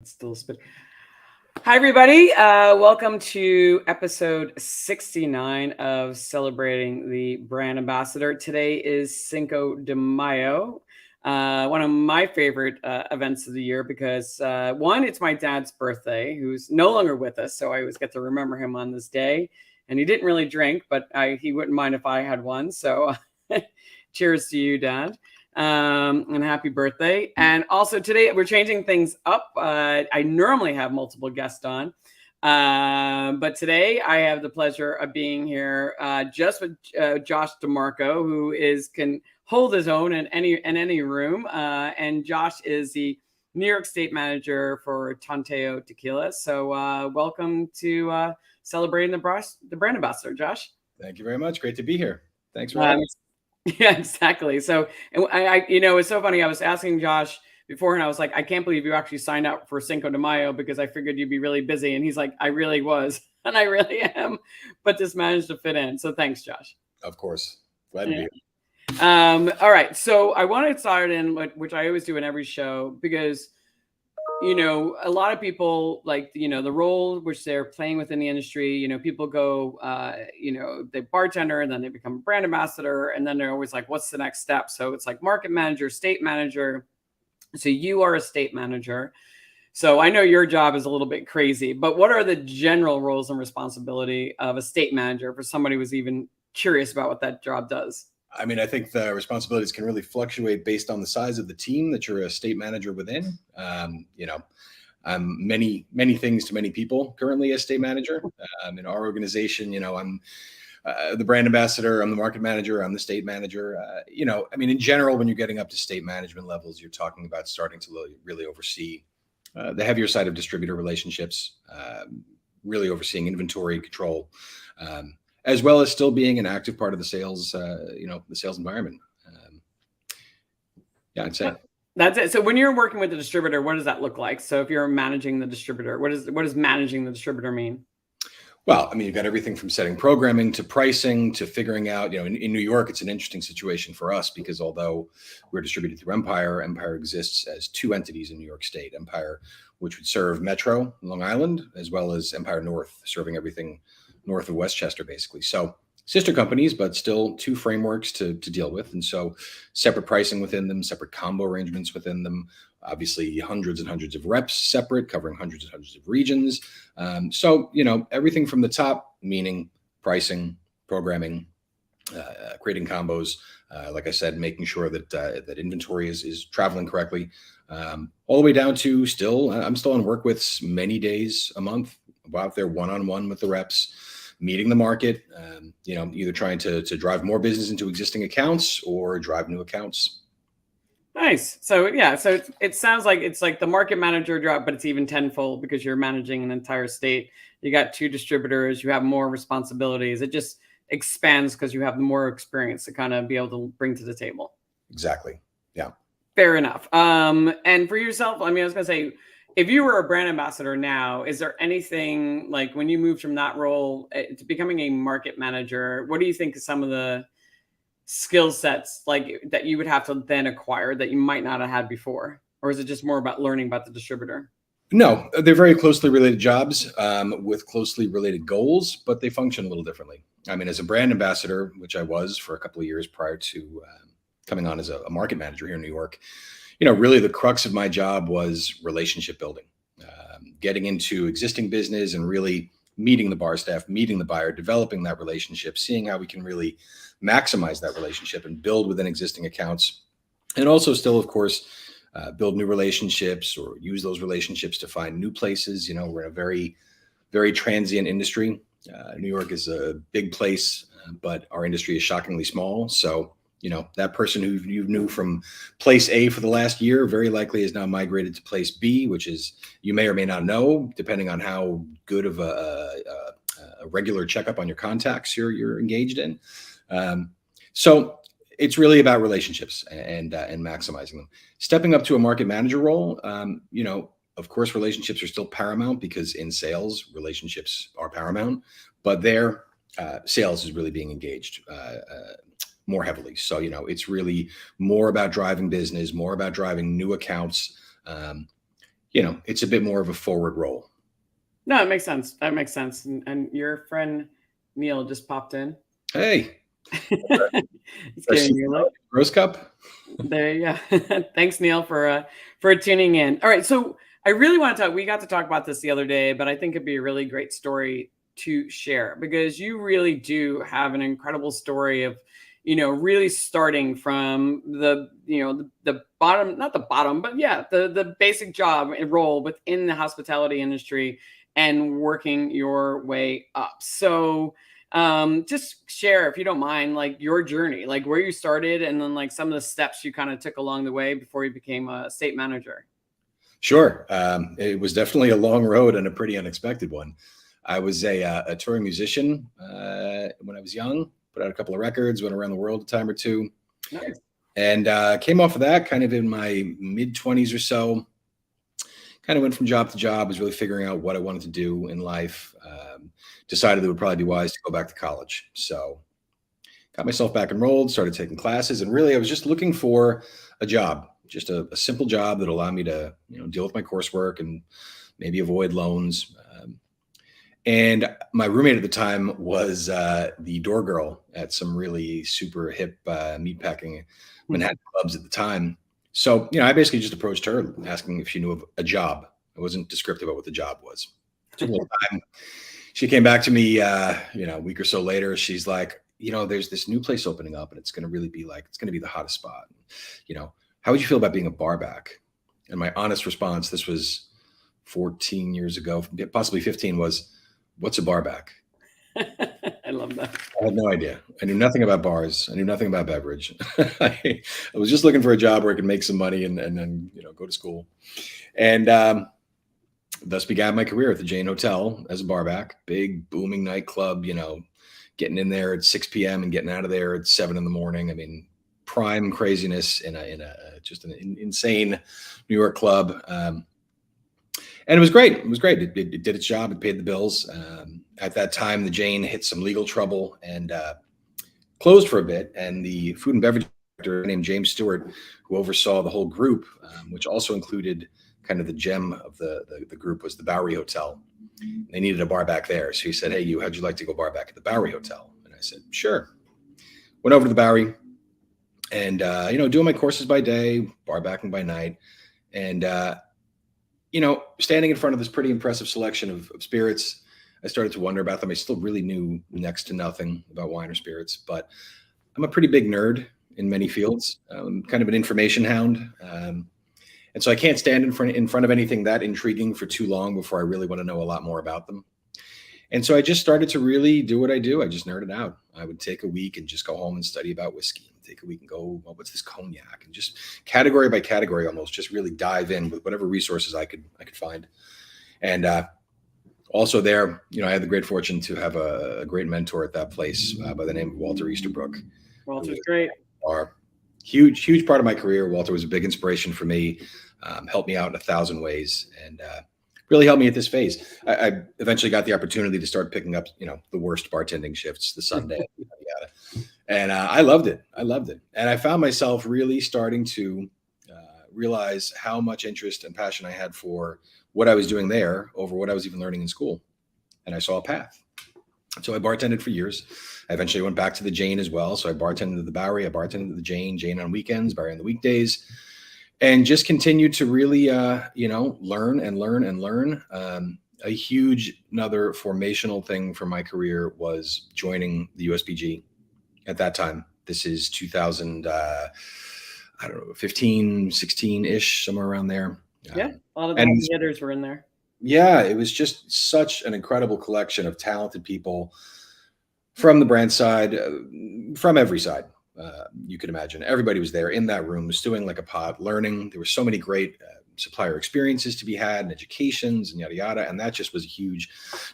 It's still spit. Hi, everybody. Welcome to episode 69 of Celebrating the Brand Ambassador. Today is Cinco de Mayo, one of my favorite events of the year because, one, it's my dad's birthday, who's no longer with us. So I always get to remember him on this day. And he didn't really drink, but he wouldn't mind if I had one. So cheers to you, Dad. And happy birthday. And also today we're changing things up. I normally have multiple guests on, but today I have the pleasure of being here just with Josh Demarco, who can hold his own in any room. And Josh is the New York State Manager for Tanteo Tequila. So welcome to celebrating the brand ambassador, Josh. Thank you very much. Great to be here. Thanks for having me. Yeah, exactly. So it's so funny. I was asking Josh before, and I was like, I can't believe you actually signed up for Cinco de Mayo because I figured you'd be really busy. And he's like, I really was, and I really am, but just managed to fit in. So thanks, Josh. Of course. Glad to be here. All right. So I want to start in which I always do in every show because a lot of people like, the role which they're playing within the industry, people go, they bartender and then they become a brand ambassador. And then they're always like, what's the next step? So it's like market manager, state manager. So you are a state manager. So I know your job is a little bit crazy, but what are the general roles and responsibility of a state manager for somebody who's even curious about what that job does? I mean, I think the responsibilities can really fluctuate based on the size of the team that you're a state manager within. I'm many things to many people currently as state manager. In our organization, I'm the brand ambassador, I'm the market manager, I'm the state manager. In general, when you're getting up to state management levels, you're talking about starting to really oversee the heavier side of distributor relationships, really overseeing inventory control. As well as still being an active part of the sales, the sales environment. I'd say. That's it. So when you're working with the distributor, what does that look like? So if you're managing the distributor, what does managing the distributor mean? Well, you've got everything from setting programming to pricing to figuring out, in New York, it's an interesting situation for us because although we're distributed through Empire exists as two entities in New York State. Empire, which would serve Metro, Long Island, as well as Empire North, serving everything north of Westchester, basically. So sister companies, but still two frameworks to deal with. And so separate pricing within them, separate combo arrangements within them, obviously hundreds and hundreds of reps separate, covering hundreds and hundreds of regions. Everything from the top, meaning pricing, programming, creating combos, like I said, making sure that inventory is traveling correctly, all the way down to I'm still on work with many days a month, out there one-on-one with the reps, meeting the market, either trying to drive more business into existing accounts or drive new accounts. Nice. So it sounds like it's like the market manager job, but it's even tenfold because you're managing an entire state. You got two distributors, you have more responsibilities. It just expands because you have more experience to kind of be able to bring to the table. Exactly. Yeah. Fair enough. And for yourself, I was gonna say, if you were a brand ambassador now, is there anything like when you moved from that role to becoming a market manager, what do you think is some of the skill sets like that you would have to then acquire that you might not have had before? Or is it just more about learning about the distributor? No, they're very closely related jobs with closely related goals, but they function a little differently. As a brand ambassador, which I was for a couple of years prior to coming on as a market manager here in New York, really the crux of my job was relationship building, getting into existing business and really meeting the bar staff, meeting the buyer, developing that relationship, seeing how we can really maximize that relationship and build within existing accounts. And also still, of course, build new relationships or use those relationships to find new places. We're in a very, very transient industry. New York is a big place, but our industry is shockingly small. So that person who you knew from place A for the last year very likely is now migrated to place B, which is, you may or may not know, depending on how good of a regular checkup on your contacts you're engaged in. So it's really about relationships and maximizing them. Stepping up to a market manager role, of course, relationships are still paramount because in sales, relationships are paramount, but there, sales is really being engaged more heavily. So, it's really more about driving business, more about driving new accounts, it's a bit more of a forward role. No, it makes sense. That makes sense. And your friend Neil just popped in. Hey, He's giving you a look. Rose Cup. There you go. Thanks, Neil, for tuning in. All right, so I really want to talk. We got to talk about this the other day, but I think it'd be a really great story to share because you really do have an incredible story of, really starting from the bottom, not the bottom, but yeah, the basic job and role within the hospitality industry and working your way up. So just share, if you don't mind, like your journey, like where you started and then like some of the steps you kind of took along the way before you became a state manager. Sure. It was definitely a long road and a pretty unexpected one. I was a touring musician when I was young, put out a couple of records, went around the world a time or two. Nice. And came off of that kind of in my mid-20s or so. Kind of went from job to job, was really figuring out what I wanted to do in life. Decided it would probably be wise to go back to college. So got myself back enrolled, started taking classes, and really I was just looking for a job, just a simple job that allowed me to deal with my coursework and maybe avoid loans. And my roommate at the time was the door girl at some really super hip meatpacking Manhattan clubs at the time. So, I basically just approached her asking if she knew of a job. I wasn't descriptive about what the job was. It took a little time. She came back to me, a week or so later. She's like, there's this new place opening up and it's going to really be it's going to be the hottest spot. How would you feel about being a bar back? And my honest response, this was 14 years ago, possibly 15, was, what's a bar back? I love that. I had no idea. I knew nothing about bars. I knew nothing about beverage. I was just looking for a job where I could make some money and then go to school. And thus began my career at the Jane Hotel as a bar back, big booming nightclub, getting in there at 6 p.m. and getting out of there at 7 in the morning. I mean, prime craziness in just an insane New York club. And it was great. It was great. It did its job. It paid the bills. At that time, the Jane hit some legal trouble and closed for a bit. And the food and beverage director named James Stewart, who oversaw the whole group, which also included kind of the gem of the group, was the Bowery Hotel. They needed a bar back there. So he said, hey, how'd you like to go bar back at the Bowery Hotel? And I said, sure. Went over to the Bowery and, doing my courses by day, bar backing by night. And, standing in front of this pretty impressive selection of spirits, I started to wonder about them. I still really knew next to nothing about wine or spirits, but I'm a pretty big nerd in many fields. I'm kind of an information hound. And so I can't stand in front of anything that intriguing for too long before I really want to know a lot more about them. And so I just started to really do what I do. I just nerded out. I would take a week and just go home and study about whiskey. Take a week and go, well, what's this cognac? And just category by category, almost just really dive in with whatever resources I could find. And also there, I had the great fortune to have a great mentor at that place by the name of Walter Easterbrook. Walter's great. Huge part of my career. Walter was a big inspiration for me, helped me out in 1,000 ways, and really helped me at this phase. I eventually got the opportunity to start picking up, the worst bartending shifts, the Sunday, and I loved it. And I found myself really starting to realize how much interest and passion I had for what I was doing there over what I was even learning in school. And I saw a path. So I bartended for years. I eventually went back to the Jane as well. So I bartended at the Bowery, I bartended at the Jane on weekends, Bowery on the weekdays, and just continued to really, learn and learn. A huge, another formational thing for my career was joining the USPG at that time. This is 2000, 15, 16-ish, somewhere around there. Yeah, a lot of the hitters were in there. Yeah, it was just such an incredible collection of talented people from the brand side, from every side. You could imagine. Everybody was there in that room, stewing like a pot, learning. There were so many great supplier experiences to be had and educations and yada, yada. And that just was huge,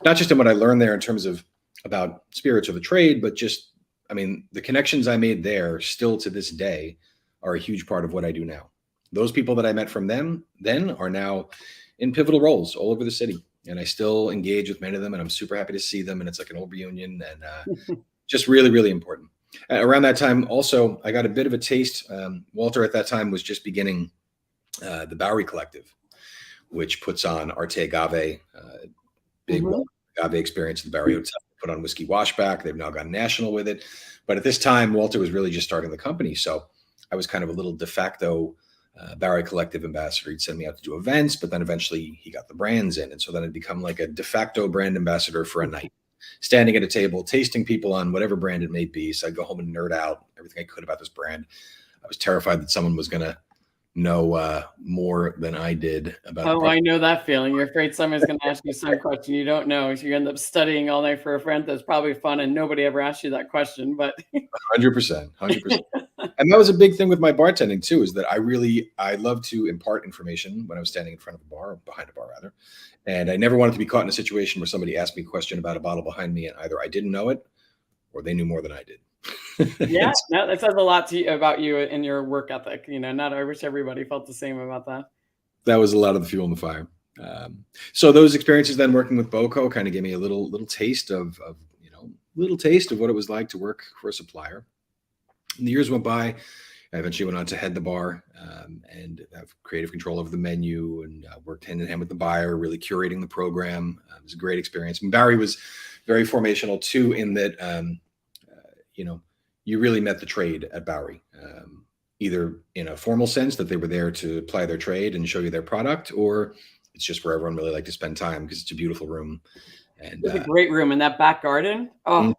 not just in what I learned there in terms of about spirits or the trade, but just, the connections I made there still to this day are a huge part of what I do now. Those people that I met from them then are now in pivotal roles all over the city. And I still engage with many of them, and I'm super happy to see them. And it's like an old reunion, and just really, really important. Around that time, also, I got a bit of a taste. Walter at that time was just beginning the Bowery Collective, which puts on Arte Agave, big agave experience at the Barry Hotel. Put on whiskey washback. They've now gone national with it. But at this time, Walter was really just starting the company. So I was kind of a little de facto Barry Collective ambassador. He'd send me out to do events, but then eventually he got the brands in. And so then I'd become like a de facto brand ambassador for a night, standing at a table, tasting people on whatever brand it may be. So I'd go home and nerd out everything I could about this brand. I was terrified that someone was going to know more than I did about. Oh, I know that feeling. You're afraid someone's going to ask you some question you don't know. So you end up studying all night for a friend. That's probably fun, and nobody ever asked you that question. But 100%. And that was a big thing with my bartending too, is that I love to impart information when I was standing in front of a bar, or behind a bar rather. And I never wanted to be caught in a situation where somebody asked me a question about a bottle behind me and either I didn't know it or they knew more than I did. Yeah, no, that says a lot about you and your work ethic. I wish everybody felt the same about that. That was a lot of the fuel in the fire. So those experiences then working with BOCO kind of gave me a little taste of what it was like to work for a supplier. And the years went by. I eventually went on to head the bar and have creative control over the menu, and worked hand in hand with the buyer, really curating the program. It was a great experience. And Barry was very formational too, in that you really met the trade at Bowery, either in a formal sense that they were there to apply their trade and show you their product, or it's just where everyone really liked to spend time because it's a beautiful room. And it's a great room in that back garden. Oh,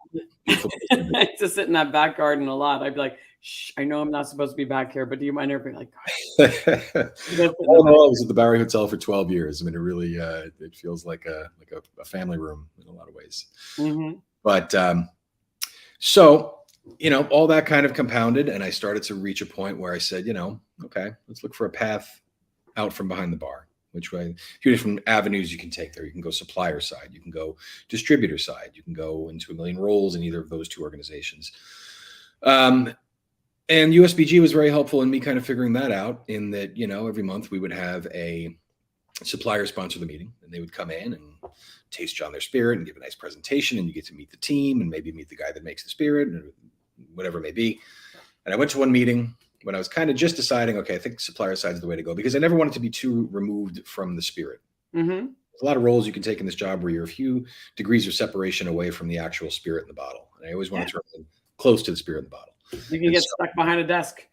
I used to sit in that back garden a lot. I'd be like, shh, I know I'm not supposed to be back here, but do you mind ever being like, I was at the Bowery Hotel for 12 years. I mean, it really, it feels like a family room in a lot of ways. Mm-hmm. But so, all that kind of compounded, and I started to reach a point where I said, okay, let's look for a path out from behind the bar. Which way? A few different avenues you can take there. You can go supplier side, you can go distributor side, you can go into a million roles in either of those two organizations. And USBG was very helpful in me kind of figuring that out, in that, every month we would have a supplier sponsor the meeting, and they would come in and taste you on their spirit and give a nice presentation, and you get to meet the team and maybe meet the guy that makes the spirit and whatever it may be. And I went to one meeting when I was kind of just deciding, okay, I think supplier side is the way to go, because I never wanted to be too removed from the spirit. Mm-hmm. There's a lot of roles you can take in this job where you're a few degrees of separation away from the actual spirit in the bottle. And I always wanted to remain close to the spirit in the bottle. You can get stuck behind a desk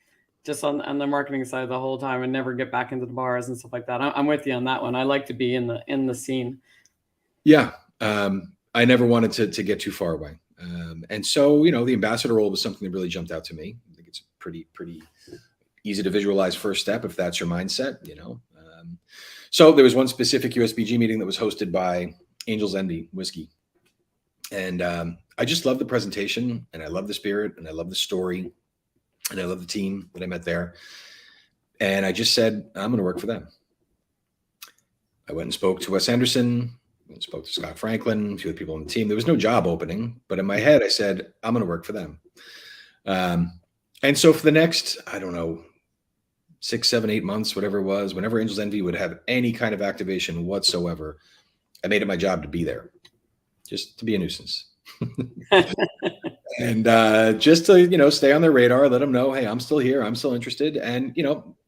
just on the marketing side the whole time and never get back into the bars and stuff like that. I'm with you on that one. I like to be in the scene. Yeah. I never wanted to get too far away. And so, the ambassador role was something that really jumped out to me. I think it's pretty easy to visualize first step if that's your mindset, So there was one specific USBG meeting that was hosted by Angel's Envy Whiskey. And I just love the presentation, and I love the spirit, and I love the story, and I love the team that I met there. And I just said, I'm going to work for them. I went and spoke to Wes Anderson, went and spoke to Scott Franklin, a few other people on the team. There was no job opening, but in my head, I said, I'm going to work for them. And so for the next, 6, 7, 8 months, whatever it was, whenever Angel's Envy would have any kind of activation whatsoever, I made it my job to be there, just to be a nuisance. And just to, stay on their radar, let them know, hey, I'm still here, I'm still interested. And,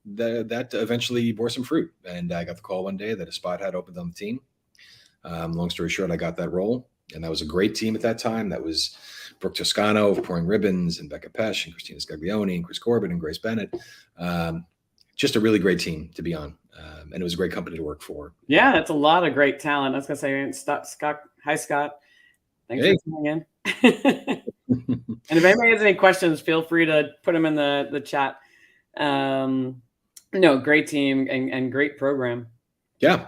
that eventually bore some fruit. And I got the call one day that a spot had opened on the team. Long story short, I got that role. And that was a great team at that time. That was Brooke Toscano of Pouring Ribbons, and Becca Pesch, and Christina Scaglione, and Chris Corbett, and Grace Bennett. Just a really great team to be on. And it was a great company to work for. Yeah, that's a lot of great talent. I was going to say, Scott. Hi, Scott. Thanks for coming in. And if anybody has any questions, feel free to put them in the chat. Great team and great program. Yeah.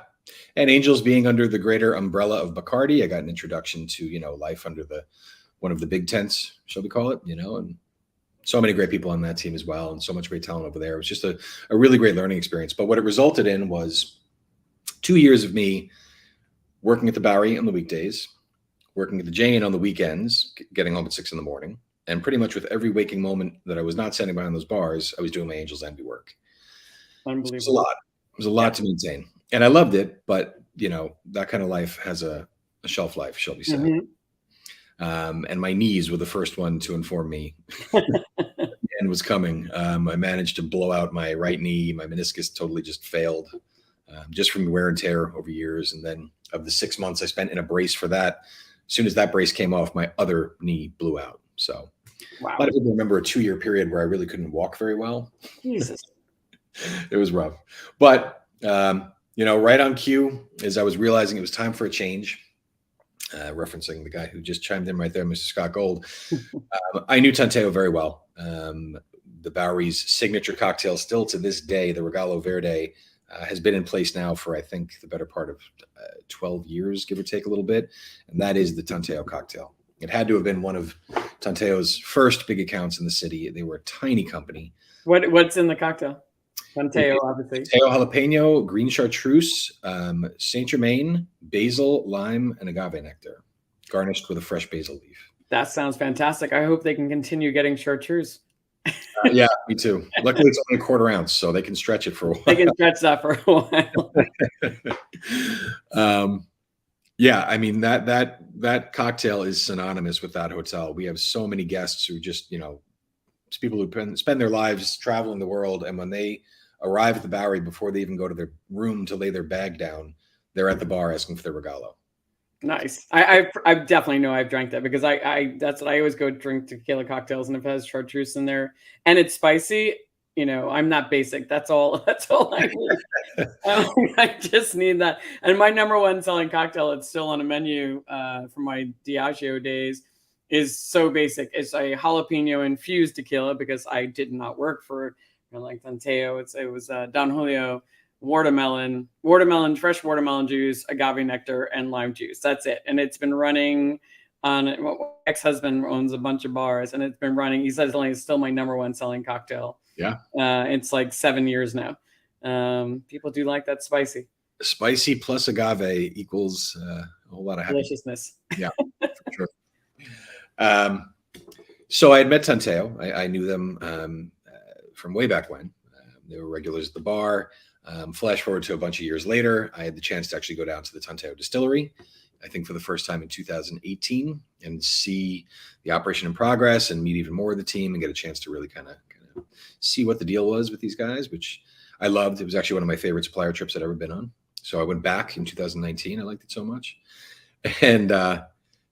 And Angels being under the greater umbrella of Bacardi, I got an introduction to, life under one of the big tents, shall we call it, and so many great people on that team as well. And so much great talent over there. It was just a really great learning experience. But what it resulted in was 2 years of me working at the Bowery on the weekdays, working at the Jane on the weekends, getting home at 6 a.m. And pretty much with every waking moment that I was not standing behind those bars, I was doing my Angel's Envy work. Unbelievable. It was a lot. It was a lot to maintain. And I loved it, but that kind of life has a shelf life, shall we say. Mm-hmm. And my knees were the first one to inform me the end was coming. I managed to blow out my right knee. My meniscus totally just failed. just from wear and tear over years. And then of the 6 months I spent in a brace for that, as soon as that brace came off, my other knee blew out. So Wow. a lot of people remember a 2-year period where I really couldn't walk very well. Jesus. It was rough. But, right on cue, as I was realizing it was time for a change, referencing the guy who just chimed in right there, Mr. Scott Gold, I knew Tanteo very well. The Bowery's signature cocktail, still to this day, the Regalo Verde, has been in place now for, I think, the better part of 12 years, give or take a little bit. And that is the Tanteo cocktail. It had to have been one of Tanteo's first big accounts in the city. They were a tiny company. What's in the cocktail? Tanteo, obviously. Tanteo jalapeno, green chartreuse, Saint Germain, basil, lime, and agave nectar, garnished with a fresh basil leaf. That sounds fantastic. I hope they can continue getting chartreuse. Yeah, me too. Luckily, it's only a quarter ounce, so they can stretch it for a while. They can stretch that for a while. Yeah, I mean that cocktail is synonymous with that hotel. We have so many guests who just, it's people who spend their lives traveling the world, and when they arrive at the Bowery, before they even go to their room to lay their bag down, they're at the bar asking for their Regalo. Nice. I definitely know I've drank that, because I that's what I always go drink tequila cocktails, and if it has chartreuse in there and it's spicy, I'm not basic. That's all I need. I just need that. And my number one selling cocktail, it's still on a menu from my Diageo days, is so basic. It's a jalapeno infused tequila, because I did not work for like Tanteo. It was Don Julio, fresh watermelon juice, agave nectar, and lime juice. That's it. And it's been running on, my ex-husband owns a bunch of bars, and it's been running. He says it's still my number one selling cocktail. Yeah. It's like 7 years now. People do like that spicy. Spicy plus agave equals a whole lot of happiness. Deliciousness. Yeah, for sure. So I had met Tanteo. I knew them from way back when. They were regulars at the bar. Flash forward to a bunch of years later, I had the chance to actually go down to the Tanteo distillery, I think for the first time in 2018, and see the operation in progress and meet even more of the team and get a chance to really kind of see what the deal was with these guys, which I loved. It was actually one of my favorite supplier trips I'd ever been on. So I went back in 2019. I liked it so much. And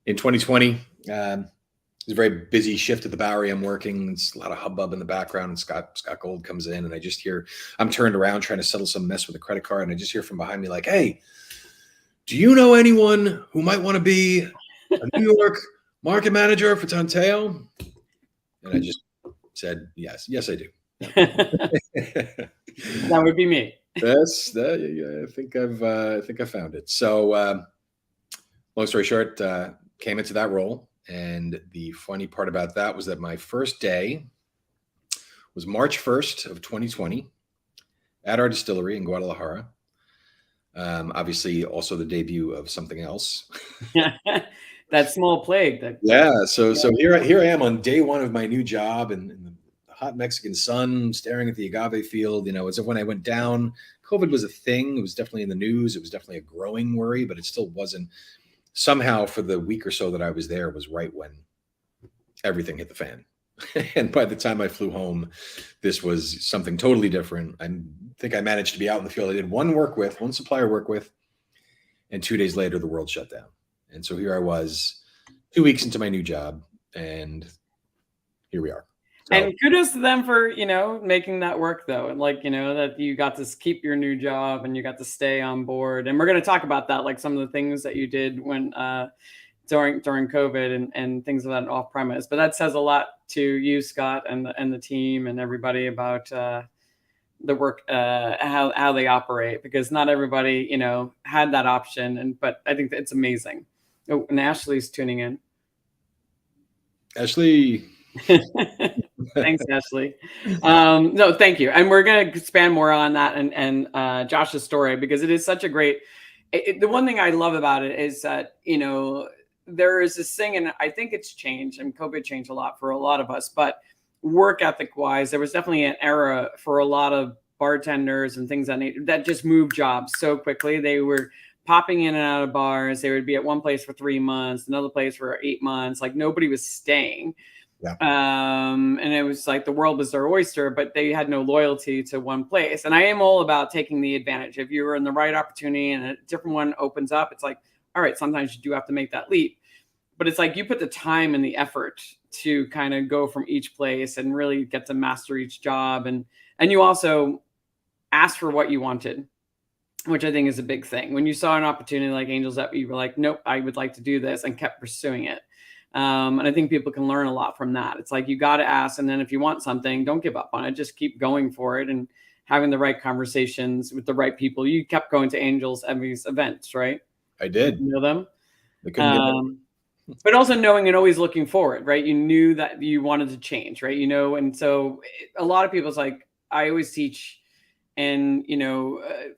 in 2020, it's a very busy shift at the Bowery. I'm working. It's a lot of hubbub in the background. And Scott Gold comes in, and I just hear, I'm turned around trying to settle some mess with a credit card. And I just hear from behind me like, "Hey, do you know anyone who might want to be a New York market manager for Tanteo?" And I just said, yes, I do. That would be me. I think I found it. So long story short, came into that role. And the funny part about that was that my first day was March 1st of 2020 at our distillery in Guadalajara. Obviously, also the debut of something else. That small plague. So here I am on day one of my new job, and in the hot Mexican sun, staring at the agave field. As if when I went down, COVID was a thing. It was definitely in the news. It was definitely a growing worry, but it still wasn't. Somehow for the week or so that I was there was right when everything hit the fan. And by the time I flew home, this was something totally different. I think I managed to be out in the field. I did one supplier work with, and 2 days later, the world shut down. And so here I was 2 weeks into my new job, and here we are. So, and kudos to them for, making that work, though. And that you got to keep your new job and you got to stay on board. And we're going to talk about that, like some of the things that you did when during COVID and things of that off premise. But that says a lot to you, Scott, and the team and everybody about the work, how they operate, because not everybody, had that option. But I think that it's amazing. Oh, and Ashley's tuning in. Ashley. Thanks, Ashley. No, thank you. And we're going to expand more on that and Josh's story, because it is such a great, the one thing I love about it is that, there is this thing, and I think it's changed, and COVID changed a lot for a lot of us, but work ethic wise, there was definitely an era for a lot of bartenders and things that just moved jobs so quickly. They were popping in and out of bars. They would be at one place for 3 months, another place for 8 months. Like nobody was staying. Yeah. And it was like the world was their oyster, but they had no loyalty to one place. And I am all about taking the advantage. If you're in the right opportunity and a different one opens up, it's like, all right, sometimes you do have to make that leap. But it's like you put the time and the effort to kind of go from each place and really get to master each job. And you also ask for what you wanted, which I think is a big thing. When you saw an opportunity like Angels Up, you were like, nope, I would like to do this, and kept pursuing it. And I think people can learn a lot from that. It's like, you got to ask. And then if you want something, don't give up on it. Just keep going for it and having the right conversations with the right people. You kept going to Angels Emmys events, right? I did. You know them? They couldn't get But also knowing and always looking forward, right? You knew that you wanted to change, right? And so a lot of people's like, I always teach, and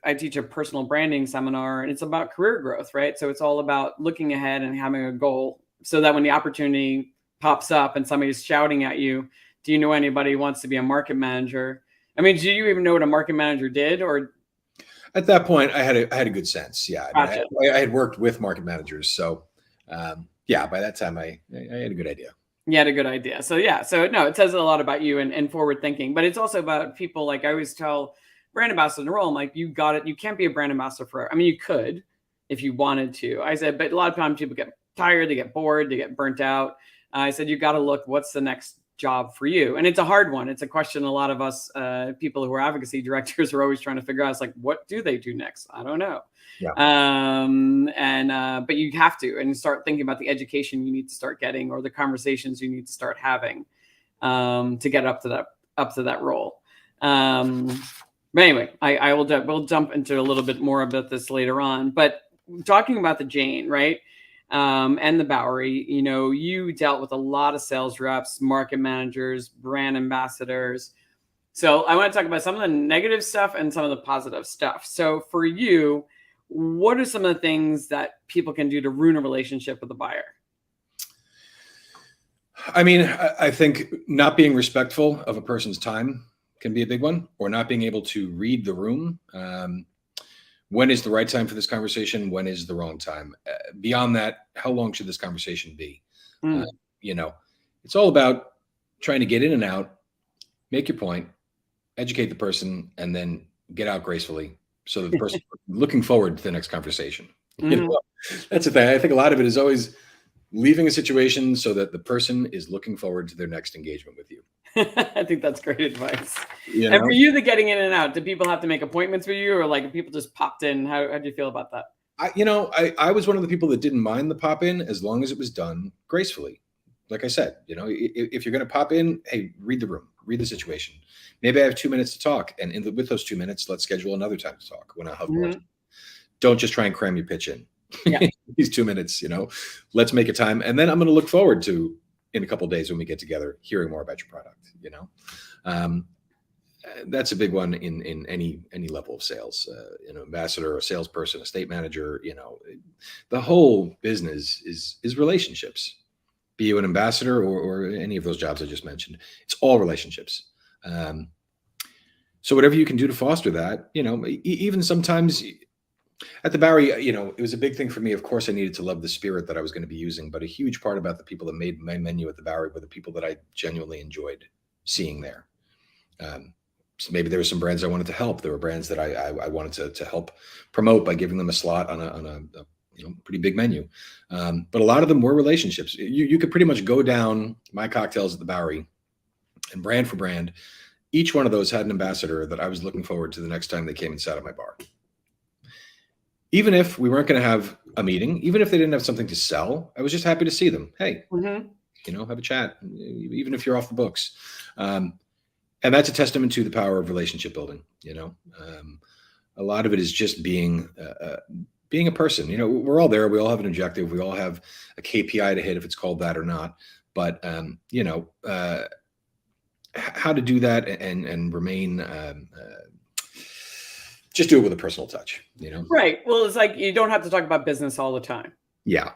I teach a personal branding seminar, and it's about career growth, right? So it's all about looking ahead and having a goal, so that when the opportunity pops up and somebody's shouting at you, do you know anybody who wants to be a market manager? I mean, do you even know what a market manager did? Or at that point, I had a good sense. Yeah, gotcha. I had worked with market managers, so yeah, by that time I had a good idea. You had a good idea. So yeah, so no, it says a lot about you and forward thinking, but it's also about people. Like I always tell brand ambassador in a role, I'm like, you got it. You can't be a brand ambassador forever. I mean, you could if you wanted to. I said, but a lot of times people get tired, they get bored, they get burnt out. I said, you got to look, what's the next job for you? And it's a hard one. It's a question a lot of us people who are advocacy directors are always trying to figure out. It's like, what do they do next? I don't know. Yeah. But you have to, and start thinking about the education you need to start getting, or the conversations you need to start having to get up to that role. But anyway, we'll jump into a little bit more about this later on. But talking about the Jane, right? And the Bowery, you dealt with a lot of sales reps, market managers, brand ambassadors. So I want to talk about some of the negative stuff and some of the positive stuff. So for you, what are some of the things that people can do to ruin a relationship with a buyer? I mean, I think not being respectful of a person's time can be a big one, or not being able to read the room. When is the right time for this conversation? When is the wrong time? Beyond that, how long should this conversation be? It's all about trying to get in and out, make your point, educate the person, and then get out gracefully, so that the person looking forward to the next conversation. Mm-hmm. That's the thing. I think a lot of it is always leaving a situation so that the person is looking forward to their next engagement with you. I think that's great advice. And for you, the getting in and out, do people have to make appointments with you, or like if people just popped in? How do you feel about that? I was one of the people that didn't mind the pop in, as long as it was done gracefully. Like I said, if you're going to pop in, hey, read the room, read the situation. Maybe I have 2 minutes to talk, and with those 2 minutes, let's schedule another time to talk when I have more. Don't just try and cram your pitch in. Yeah. These 2 minutes, let's make a time, and then I'm going to look forward to, in a couple of days when we get together, hearing more about your product. That's a big one in any level of sales. Ambassador, a salesperson, a state manager. The whole business is relationships. Be you an ambassador or any of those jobs I just mentioned, it's all relationships. So whatever you can do to foster that, even sometimes at the Bowery, it was a big thing for me. Of course, I needed to love the spirit that I was going to be using, but a huge part about the people that made my menu at the Bowery were the people that I genuinely enjoyed seeing there. So maybe there were some brands I wanted to help. There were brands that I wanted to help promote by giving them a slot on a pretty big menu. But a lot of them were relationships. You could pretty much go down my cocktails at the Bowery, and brand for brand, each one of those had an ambassador that I was looking forward to the next time they came and sat at my bar. Even if we weren't going to have a meeting, even if they didn't have something to sell, I was just happy to see them. Hey, have a chat, even if you're off the books. And that's a testament to the power of relationship building. A lot of it is just being a person. We're all there. We all have an objective. We all have a KPI to hit, if it's called that or not. But how to do that and remain. Just do it with a personal touch, Right. Well, it's like you don't have to talk about business all the time. Yeah.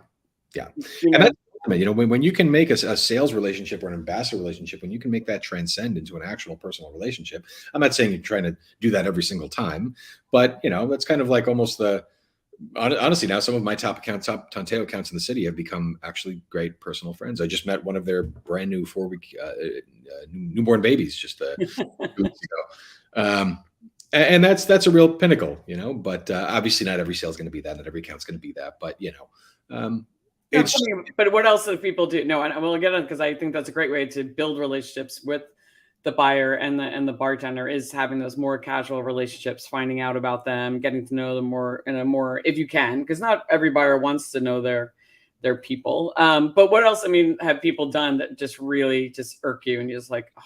And that's, when you can make a sales relationship or an ambassador relationship, when you can make that transcend into an actual personal relationship. I'm not saying you're trying to do that every single time, but that's kind of like almost the honestly, now some of my top Tanteo accounts in the city have become actually great personal friends. I just met one of their brand new 4-week newborn babies just 2 weeks ago. And that's a real pinnacle, but obviously not every sale is going to be that. Not every account's going to be that, but it's but what else do people do? No, and we'll get on, because I think that's a great way to build relationships with the buyer and the bartender, is having those more casual relationships, finding out about them, getting to know them more in a more, if you can, because not every buyer wants to know their people. But what else, I mean, have people done that just really just irk you and you're just like, oh.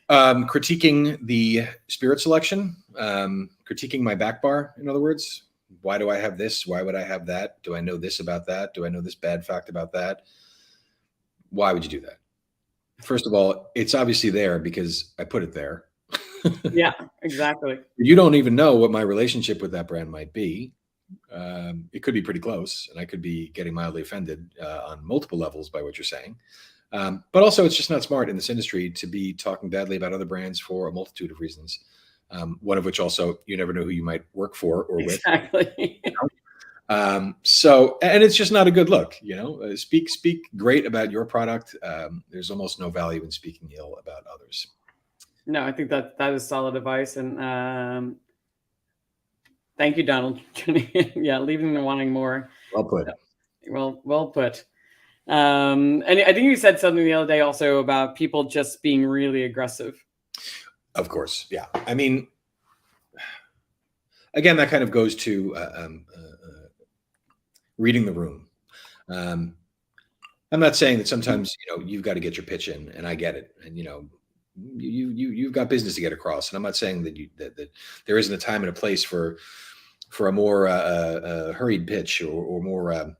Critiquing the spirit selection, critiquing my back bar, in other words. Why do I have this? Why would I have that? Do I know this about that? Do I know this bad fact about that? Why would you do that? First of all, it's obviously there because I put it there. Yeah, exactly. You don't even know what my relationship with that brand might be. It could be pretty close, and I could be getting mildly offended on multiple levels by what you're saying. But also, it's just not smart in this industry to be talking badly about other brands for a multitude of reasons. One of which also, you never know who you might work for or with. Exactly. So, and it's just not a good look, speak great about your product. There's almost no value in speaking ill about others. No, I think that is solid advice. And thank you, Donald. Yeah, leaving them wanting more. Well put. Well put. And I think you said something the other day also about people just being really aggressive. Of course. Yeah. I mean, again, that kind of goes to reading the room. I'm not saying that sometimes, you've got to get your pitch in, and I get it. And, you've got business to get across. And I'm not saying that there isn't a time and a place for a more hurried pitch or more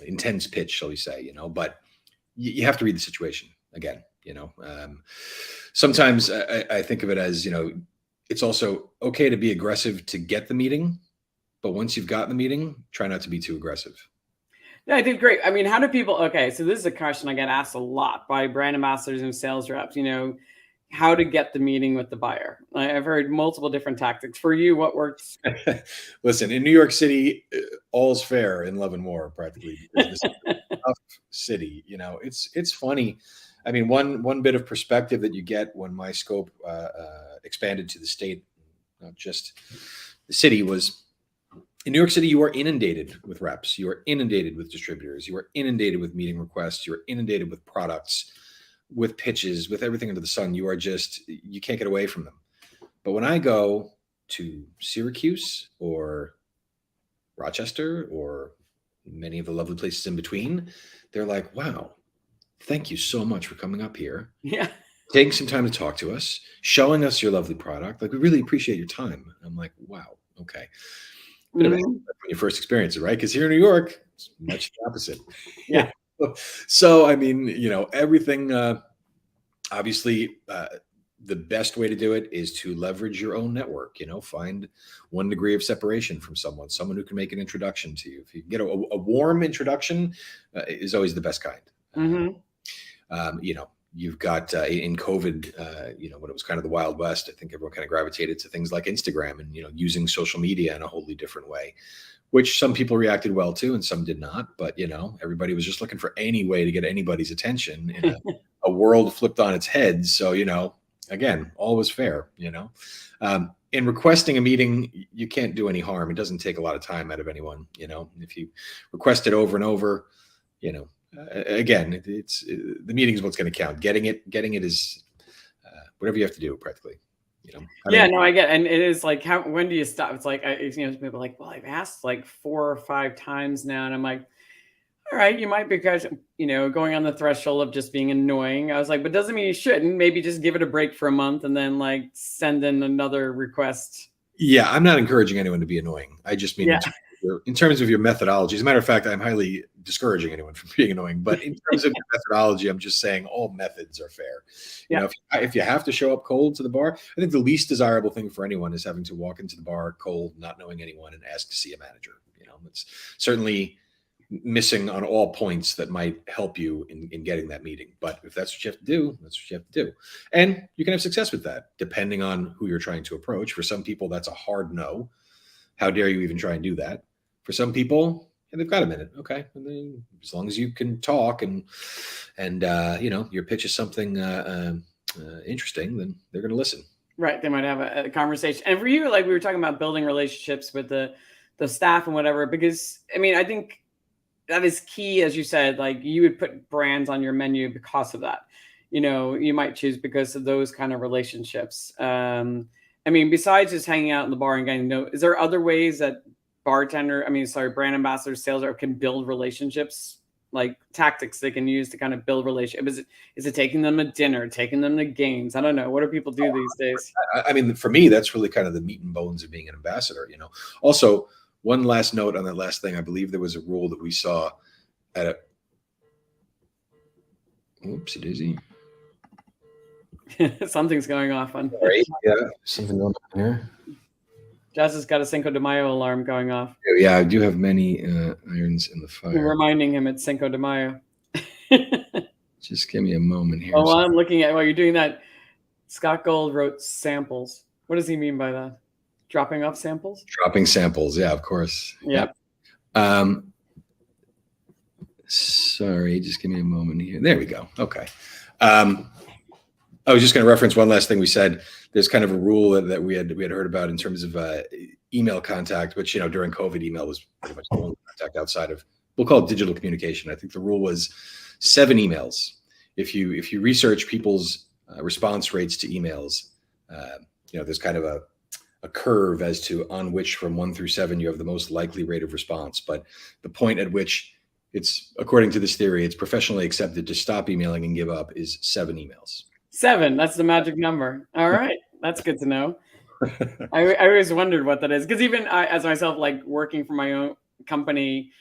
intense pitch, shall we say, but you have to read the situation again, sometimes I think of it as, it's also okay to be aggressive to get the meeting, but once you've gotten the meeting, try not to be too aggressive. Yeah, I think great. I mean, how do people, okay, so this is a question I get asked a lot by brand ambassadors and sales reps, how to get the meeting with the buyer. I've heard multiple different tactics. For you, what works? Listen, in New York City, all's fair in love and war, practically. This is a tough city. It's funny. I mean, one bit of perspective that you get when my scope expanded to the state, not just the city, was in New York City, you are inundated with reps. You are inundated with distributors. You are inundated with meeting requests. You are inundated with products, with pitches, with everything under the sun. You can't get away from them. But when I go to Syracuse or Rochester or many of the lovely places in between, they're like, wow, thank you so much for coming up here. Yeah. Taking some time to talk to us, showing us your lovely product. Like, we really appreciate your time. And I'm like, wow, okay. Bit of a when you first experience it, right? Because here in New York, it's much the opposite. Yeah. So, I mean, everything, obviously, the best way to do it is to leverage your own network, find 1 degree of separation from someone who can make an introduction to you. If you get a warm introduction, is always the best kind. You've got in COVID, when it was kind of the Wild West, I think everyone kind of gravitated to things like Instagram and, using social media in a wholly different way, which some people reacted well to and some did not. But, everybody was just looking for any way to get anybody's attention in a world flipped on its head. So, again, all was fair, in requesting a meeting, you can't do any harm. It doesn't take a lot of time out of anyone. If you request it over and over, again, it's the meeting is what's going to count. Getting it is whatever you have to do, practically. No, I get, and it is like, when do you stop? It's like, people are like, well, I've asked like 4 or 5 times now, and I'm like, all right, you might be, going on the threshold of just being annoying. I was like, but doesn't mean you shouldn't. Maybe just give it a break for a month and then like send in another request. Yeah, I'm not encouraging anyone to be annoying. I just mean in terms of your methodology. As a matter of fact, I'm highly discouraging anyone from being annoying. But in terms of your methodology, I'm just saying all methods are fair. If you have to show up cold to the bar, I think the least desirable thing for anyone is having to walk into the bar cold, not knowing anyone, and ask to see a manager. It's certainly missing on all points that might help you in getting that meeting. But if that's what you have to do, that's what you have to do. And you can have success with that, depending on who you're trying to approach. For some people, that's a hard no. How dare you even try and do that? For some people, yeah, they've got a minute. Okay, and then, as long as you can talk and your pitch is something interesting, then they're going to listen. Right. They might have a conversation. And for you, like we were talking about building relationships with the staff and whatever, because I mean, I think that is key, as you said, like you would put brands on your menu because of that. You might choose because of those kind of relationships. I mean, besides just hanging out in the bar and getting to know, is there other ways that brand ambassadors, sales can build relationships, like tactics they can use to kind of build relationships? Is it taking them to dinner, taking them to games? I don't know. What do people do these days? I mean, for me, that's really kind of the meat and bones of being an ambassador. Also, one last note on that last thing. I believe there was a rule that we saw at a. Oopsie daisy. Something's going off on. Sorry. Yeah, something going on here. Jazz has got a Cinco de Mayo alarm going off. Yeah, I do have many irons in the fire. You're reminding him it's Cinco de Mayo. Just give me a moment here. Oh, I'm looking at while you're doing that. Scott Gold wrote samples. What does he mean by that? Dropping off samples? Dropping samples, yeah, of course. Yeah. Sorry, just give me a moment here. There we go. Okay. I was just going to reference one last thing we said. There's kind of a rule that we had heard about in terms of email contact, which during COVID, email was pretty much the only contact outside of, we'll call it digital communication. I think the rule was 7 emails. If you research people's response rates to emails, there's kind of a curve as to on which from 1 through 7 you have the most likely rate of response. But the point at which it's, according to this theory, it's professionally accepted to stop emailing and give up is 7 emails. 7, that's the magic number. All right, that's good to know. I always wondered what that is, because even I, as myself, like working for my own company,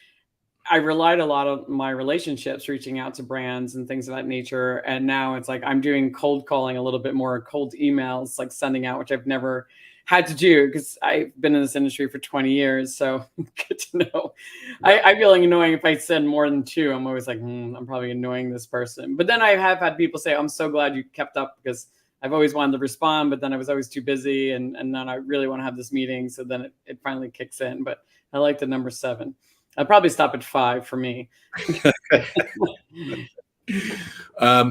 I relied a lot on my relationships, reaching out to brands and things of that nature. And now it's like I'm doing cold calling a little bit more, cold emails, like sending out, which I've never had to do because I've been in this industry for 20 years. So good to know. I feel like annoying if I send more than 2. I'm always like, I'm probably annoying this person. But then I have had people say, I'm so glad you kept up, because I've always wanted to respond, but then I was always too busy. And then I really want to have this meeting. So then it finally kicks in. But I like the number 7. I'll probably stop at 5 for me.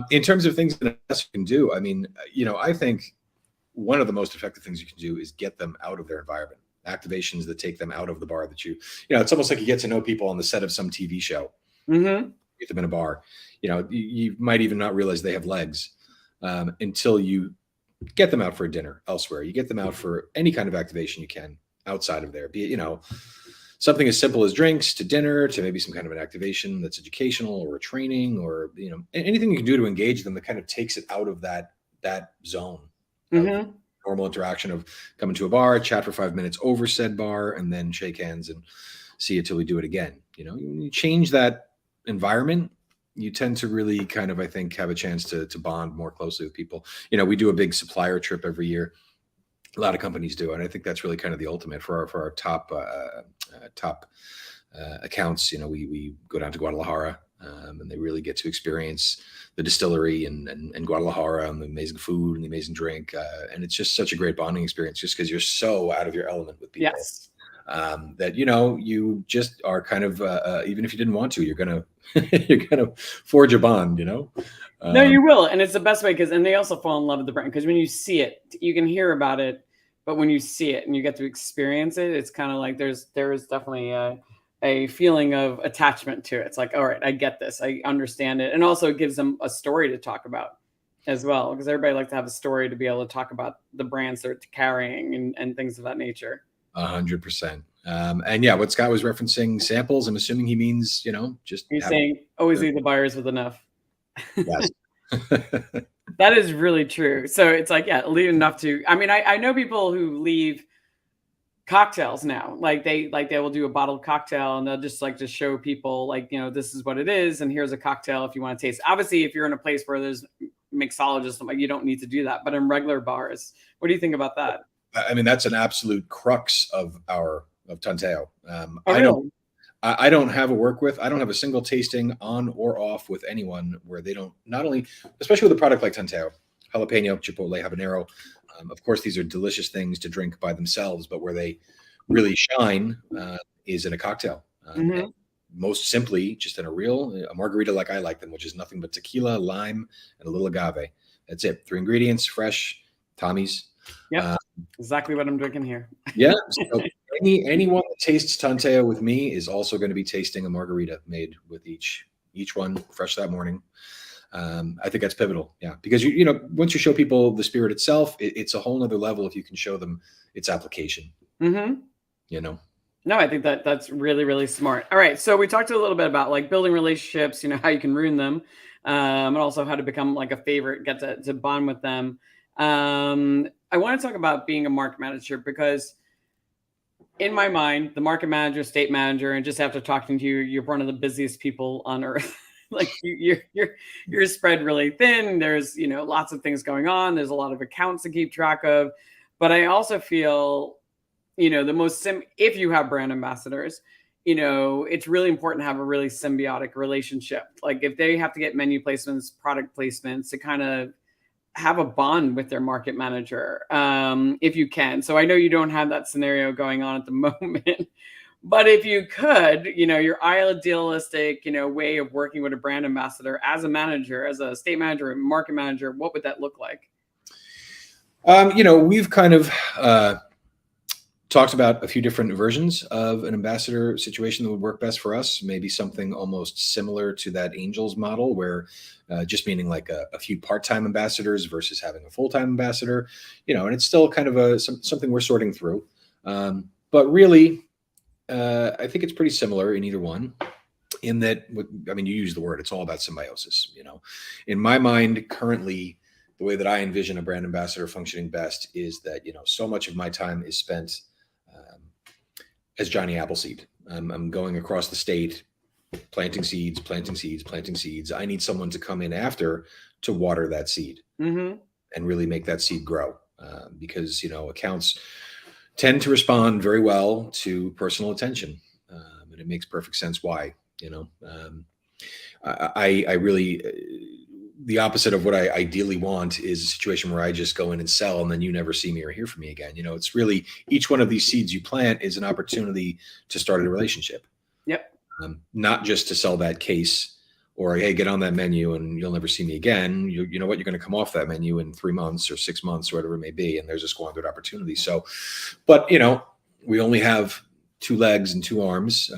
In terms of things that you can do, I mean, I think one of the most effective things you can do is get them out of their environment. Activations that take them out of the bar that it's almost like you get to know people on the set of some TV show. Mm-hmm. Get them in a bar. You might even not realize they have legs until you get them out for a dinner elsewhere. You get them out for any kind of activation you can outside of there. Be it, something as simple as drinks to dinner to maybe some kind of an activation that's educational or a training or, anything you can do to engage them that kind of takes it out of that zone. Mm-hmm. Normal interaction of coming to a bar, chat for 5 minutes over said bar, and then shake hands and see it till we do it again. When you change that environment, you tend to really kind of, I think, have a chance to bond more closely with people. We do a big supplier trip every year. A lot of companies do, and I think that's really kind of the ultimate for our top accounts. We go down to Guadalajara, and they really get to experience the distillery and Guadalajara and the amazing food and the amazing drink, and it's just such a great bonding experience, just because you're so out of your element with people. Yes. That you just are kind of even if you didn't want to, you're gonna forge a bond. No, you will, and it's the best way, and they also fall in love with the brand, because when you see it, you can hear about it, but when you see it and you get to experience it, it's kind of like there is definitely a feeling of attachment to it. It's like, all right, I get this, I understand it, and also it gives them a story to talk about as well, because everybody likes to have a story to be able to talk about the brands they're carrying and things of that nature. 100%. And yeah, what Scott was referencing, samples, I'm assuming he means, just he's saying always leave the buyers with enough. Yes. That is really true. So it's like, yeah, leave enough to, I mean, I know people who leave cocktails now, like they will do a bottled cocktail and they'll just show people like, this is what it is. And here's a cocktail if you want to taste. Obviously, if you're in a place where there's mixologists, like you don't need to do that. But in regular bars, what do you think about that? I mean, that's an absolute crux of Tanteo. Really? I don't have I don't have a single tasting on or off with anyone where they don't, not only, especially with a product like Tanteo, jalapeno, chipotle, habanero. Of course, these are delicious things to drink by themselves, but where they really shine is in a cocktail. Mm-hmm. Most simply, just in a margarita like I like them, which is nothing but tequila, lime, and a little agave. That's it. 3 ingredients, fresh, Tommy's. Yep. Exactly what I'm drinking here. Yeah. So anyone that tastes Tanteo with me is also going to be tasting a margarita made with each one fresh that morning. I think that's pivotal. Yeah. Because once you show people the spirit itself, it's a whole nother level if you can show them its application. Mm-hmm. No, I think that's really, really smart. All right. So we talked a little bit about like building relationships, how you can ruin them, and also how to become like a favorite, get to bond with them. I want to talk about being a market manager because in my mind, the market manager, state manager, and just after talking to you, you're one of the busiest people on earth. Like you're spread really thin. There's, lots of things going on. There's a lot of accounts to keep track of. But I also feel, if you have brand ambassadors, it's really important to have a really symbiotic relationship. Like if they have to get menu placements, product placements to kind of have a bond with their market manager, if you can. So I know you don't have that scenario going on at the moment, but if you could, your idealistic, way of working with a brand ambassador as a manager, as a state manager, and market manager, what would that look like? We've kind of talked about a few different versions of an ambassador situation that would work best for us. Maybe something almost similar to that Angels model, where just meaning like a few part-time ambassadors versus having a full-time ambassador, and it's still kind of something we're sorting through. But really, I think it's pretty similar in either one. In that, you use the word, it's all about symbiosis. In my mind, currently, the way that I envision a brand ambassador functioning best is that, so much of my time is spent as Johnny Appleseed. I'm going across the state, planting seeds. I need someone to come in after to water that seed and really make that seed grow. Because, accounts tend to respond very well to personal attention. And it makes perfect sense why, I really, the opposite of what I ideally want is a situation where I just go in and sell and then you never see me or hear from me again. It's really each one of these seeds you plant is an opportunity to start a relationship. Yep. Not just to sell that case or, hey, get on that menu and you'll never see me again. You know what? You're going to come off that menu in 3 months or 6 months or whatever it may be. And there's a squandered opportunity. So, but we only have 2 legs and 2 arms.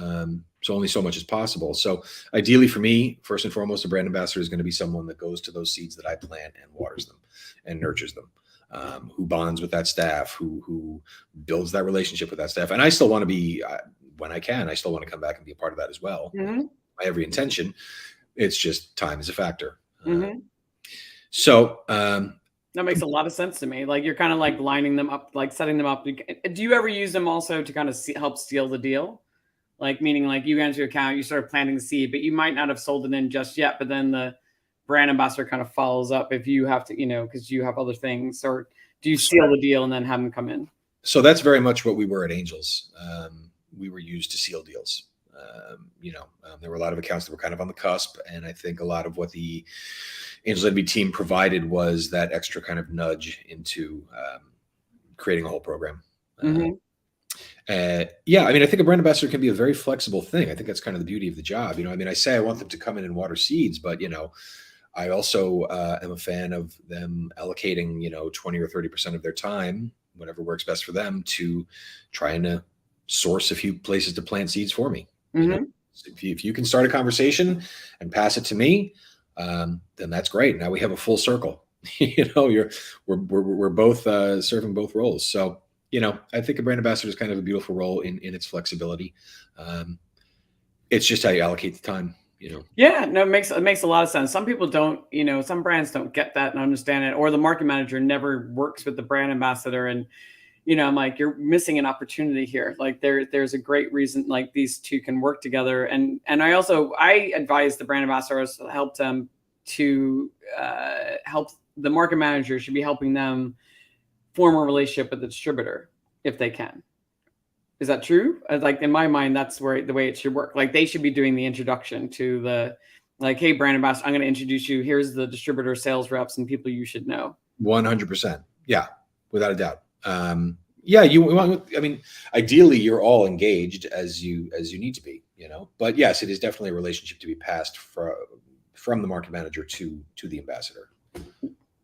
So only so much is possible. So ideally for me, first and foremost, a brand ambassador is going to be someone that goes to those seeds that I plant and waters them and nurtures them, who bonds with that staff, who builds that relationship with that staff. And I still want to be, when I can, I still want to come back and be a part of that as well. My every intention. It's just time is a factor. So that makes a lot of sense to me. Like you're kind of like lining them up, like setting them up. Do you ever use them also to kind of help seal the deal? Like meaning like you enter your account, you start planting the seed, but you might not have sold it in just yet. But then the brand ambassador kind of follows up if you have to, because you have other things. Or do you seal the deal and then have them come in? So that's very much what we were at Angels. We were used to seal deals. There were a lot of accounts that were kind of on the cusp, and I think a lot of what the Angels NB team provided was that extra kind of nudge into creating a whole program. I think a brand ambassador can be a very flexible thing. I think that's kind of the beauty of the job. I say I want them to come in and water seeds, but I also am a fan of them allocating 20 or 30% of their time, whatever works best for them, to trying to source a few places to plant seeds for me. If you can start a conversation and pass it to me, then that's great. Now we have a full circle. We're both serving both roles. So I think a brand ambassador is kind of a beautiful role in its flexibility. It's just how you allocate the time. Yeah, no, it makes a lot of sense. Some people don't, some brands don't get that and understand it, or the market manager never works with the brand ambassador. And I'm like, you're missing an opportunity here. Like there's a great reason like these two can work together. And I advise the brand ambassadors to help them to help the market manager should be helping them form a relationship with the distributor if they can. Is that true? Like in my mind, that's the way it should work. Like they should be doing the introduction to the, like, hey, brand ambassador, I'm going to introduce you. Here's the distributor sales reps and people you should know. 100%. Yeah, without a doubt. Yeah, you want. I mean, ideally, you're all engaged as you need to be, But yes, it is definitely a relationship to be passed from the market manager to the ambassador.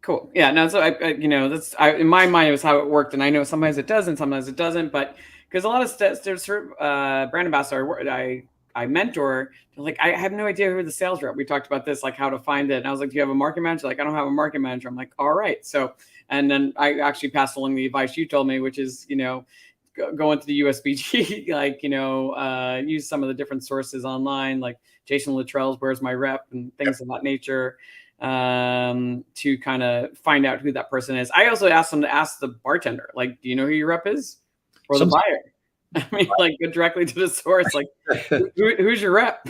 Cool. Yeah. No. So in my mind it was how it worked, and I know sometimes it does and sometimes it doesn't. But because a lot of there's brand ambassador I mentor, like I have no idea who the sales rep. We talked about this, like how to find it, and I was like, "Do you have a market manager?" Like, I don't have a market manager. I'm like, "All right." So, and then I actually passed along the advice you told me, which is go into the USBG, like use some of the different sources online, like Jason Luttrell's "Where's My Rep" and things of that nature, to kind of find out who that person is. I also asked them to ask the bartender, like, do you know who your rep is, or the Some buyer? I mean, like, go directly to the source, like, who's your rep?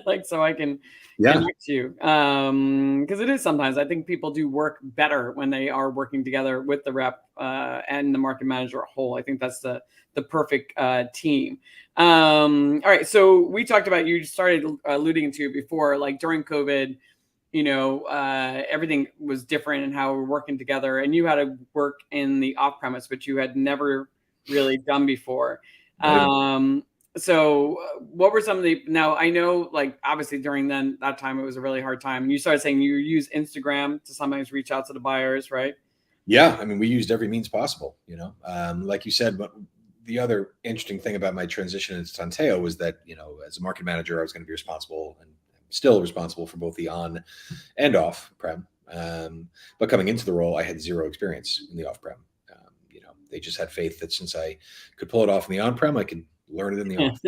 Like, so I can Yeah, connect you. Because it is sometimes, I think people do work better when they are working together with the rep and the market manager a whole. I think that's the perfect team. All right, so we talked about, you started alluding to before, like during COVID, everything was different and how we're working together, and you had to work in the off premise, which you had never really done before. not even. So what were some of now I know, like, obviously during that time, it was a really hard time. You started saying you use Instagram to sometimes reach out to the buyers, right? Yeah, I mean, we used every means possible. Like you said, but the other interesting thing about my transition into Tanteo was that as a market manager, I was going to be responsible and still responsible for both the on and off prem. But coming into the role, I had zero experience in the off prem. They just had faith that since I could pull it off in the on prem, I could learn it in the off.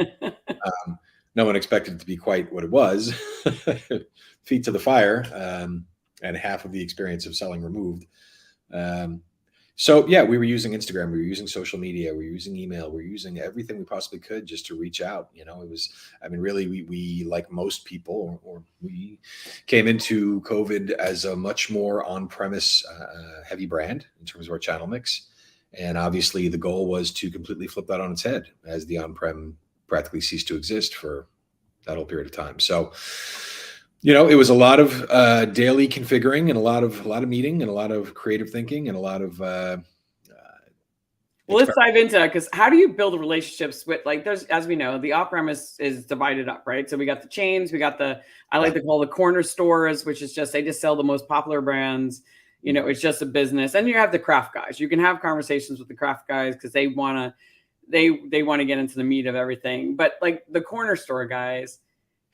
No one expected it to be quite what it was. Feet to the fire, and half of the experience of selling removed. So yeah, we were using Instagram, we were using social media, we were using email, we were using everything we possibly could just to reach out. It was, I mean, really, we like most people, or we came into COVID as a much more on-premise heavy brand in terms of our channel mix. And obviously the goal was to completely flip that on its head as the on-prem practically ceased to exist for that whole period of time. So it was a lot of daily configuring, and a lot of meeting, and a lot of creative thinking, and a lot of well, let's dive into that, because how do you build relationships with, like, there's, as we know, the off-premise is divided up, right? So we got the chains, we got I like to call the corner stores, which is just, they just sell the most popular brands. It's just a business. And you have the craft guys. You can have conversations with the craft guys because they want to get into the meat of everything. But like the corner store guys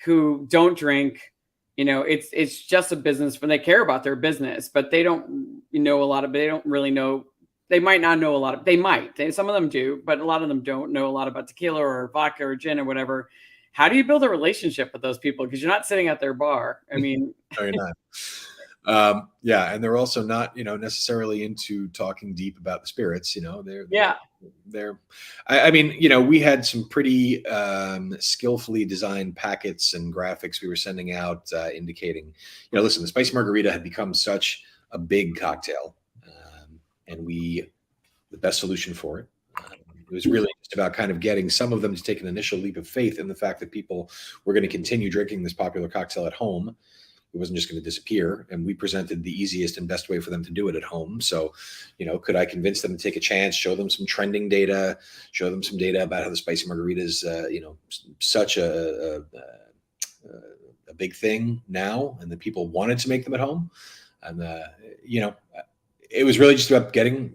who don't drink, it's just a business when they care about their business, but they don't know a lot of, they don't really know. They might not know a lot of, some of them do, but a lot of them don't know a lot about tequila or vodka or gin or whatever. How do you build a relationship with those people? Because you're not sitting at their bar. I mean, no, you're not. Yeah, and they're also not, necessarily into talking deep about the spirits. They're. I mean, we had some pretty skillfully designed packets and graphics we were sending out, indicating, listen, the spicy margarita had become such a big cocktail, and the best solution for it. It was really just about kind of getting some of them to take an initial leap of faith in the fact that people were going to continue drinking this popular cocktail at home. It wasn't just going to disappear. And we presented the easiest and best way for them to do it at home. So, could I convince them to take a chance, show them some trending data, show them some data about how the spicy margarita is, such a big thing now, and that people wanted to make them at home. And, it was really just about getting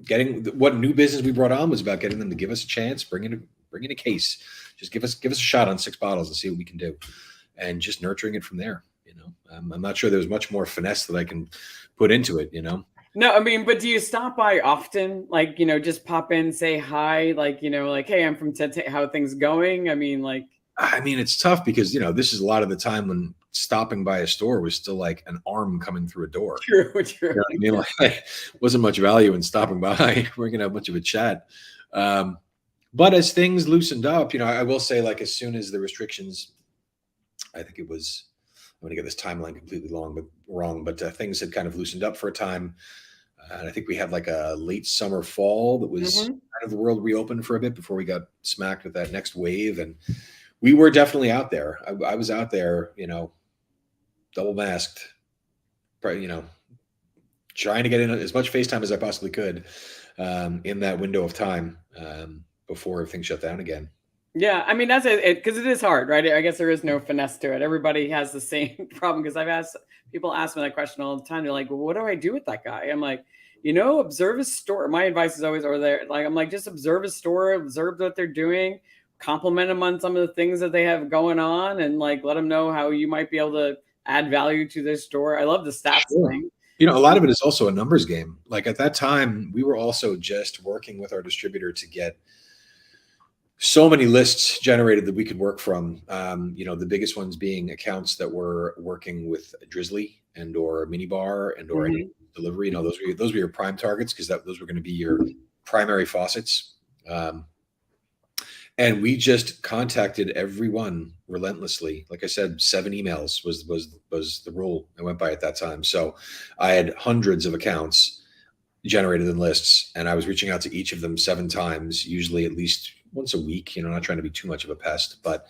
what new business we brought on was about getting them to give us a chance, bring in a case, just give us a shot on 6 bottles and see what we can do, and just nurturing it from there. I'm not sure there's much more finesse that I can put into it. No, I mean, but do you stop by often? Like, just pop in, say hi, like, like, hey, I'm from Tanteo, how are things going? I mean, it's tough because, this is a lot of the time when stopping by a store was still like an arm coming through a door. True. Like, wasn't much value in stopping by. We're going to have much of a chat. But as things loosened up, I will say, like, as soon as the restrictions, I think it was, I'm going to get this timeline completely wrong, but things had kind of loosened up for a time. And I think we had like a late summer, fall that was kind of the world reopened for a bit before we got smacked with that next wave. And we were definitely out there. I was out there, double masked, trying to get in as much FaceTime as I possibly could in that window of time. before everything shut down again. Yeah, I mean that's it because it is hard, right? I guess there is no finesse to it. Everybody has the same problem because I've asked people ask me that question all the time. They're like, "Well, what do I do with that guy?" I'm like, observe his store. My advice is always over there. Like, I'm like, just observe his store, observe what they're doing, compliment them on some of the things that they have going on, and like let them know how you might be able to add value to their store. I love the stats Sure. thing. A lot of it is also a numbers game. Like at that time, we were also just working with our distributor to get so many lists generated that we could work from. The biggest ones being accounts that were working with Drizzly and or Minibar and or any Mhm. delivery. Those were your prime targets because those were going to be your primary faucets. And we just contacted everyone relentlessly. Like I said, 7 emails was the rule I went by at that time. So I had hundreds of accounts generated in lists, and I was reaching out to each of them 7 times, usually at least once a week. Not trying to be too much of a pest, but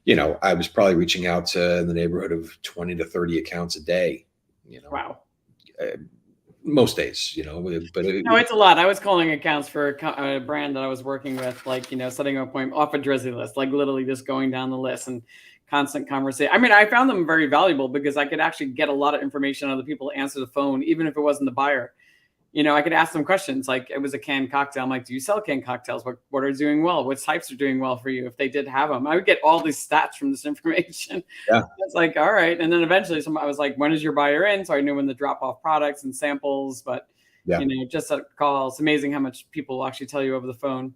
I was probably reaching out to in the neighborhood of 20 to 30 accounts a day. Wow. Most days, but No, it's a lot. I was calling accounts for a brand that I was working with, like, setting up a appointment off a Drizzly list, like literally just going down the list and constant conversation. I mean, I found them very valuable because I could actually get a lot of information on the people to answer the phone, even if it wasn't the buyer. I could ask them questions like it was a canned cocktail. I'm like, do you sell canned cocktails? What are doing well? What types are doing well for you? If they did have them, I would get all these stats from this information. yeah. It's like, all right. And then eventually I was like, when is your buyer in? So I knew when to drop off products and samples, but Yeah. Just a call. It's amazing how much people will actually tell you over the phone.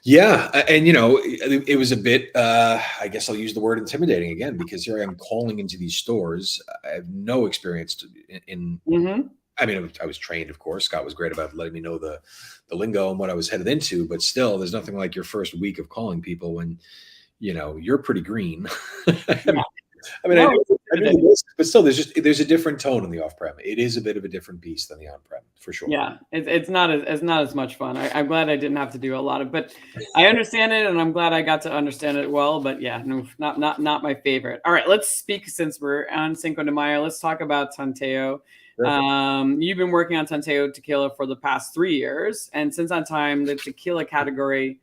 Yeah. And, it was a bit, I guess I'll use the word intimidating again, because here I am calling into these stores. I have no experience in Mm-hmm. I mean, I was trained, of course. Scott was great about letting me know the lingo and what I was headed into, but still, there's nothing like your first week of calling people when, you're pretty green. Yeah. I mean, No, I know this, but still, there's a different tone in the off-prem. It is a bit of a different beast than the on-prem, for sure. yeah, it's not as much fun. I'm glad I didn't have to do a lot of, but I understand it, and I'm glad I got to understand it well. But yeah, no, not my favorite. All right, let's speak since we're on Cinco de Mayo. Let's talk about Tanteo. Sure. You've been working on Tanteo Tequila for the past 3 years, and since that time, the tequila category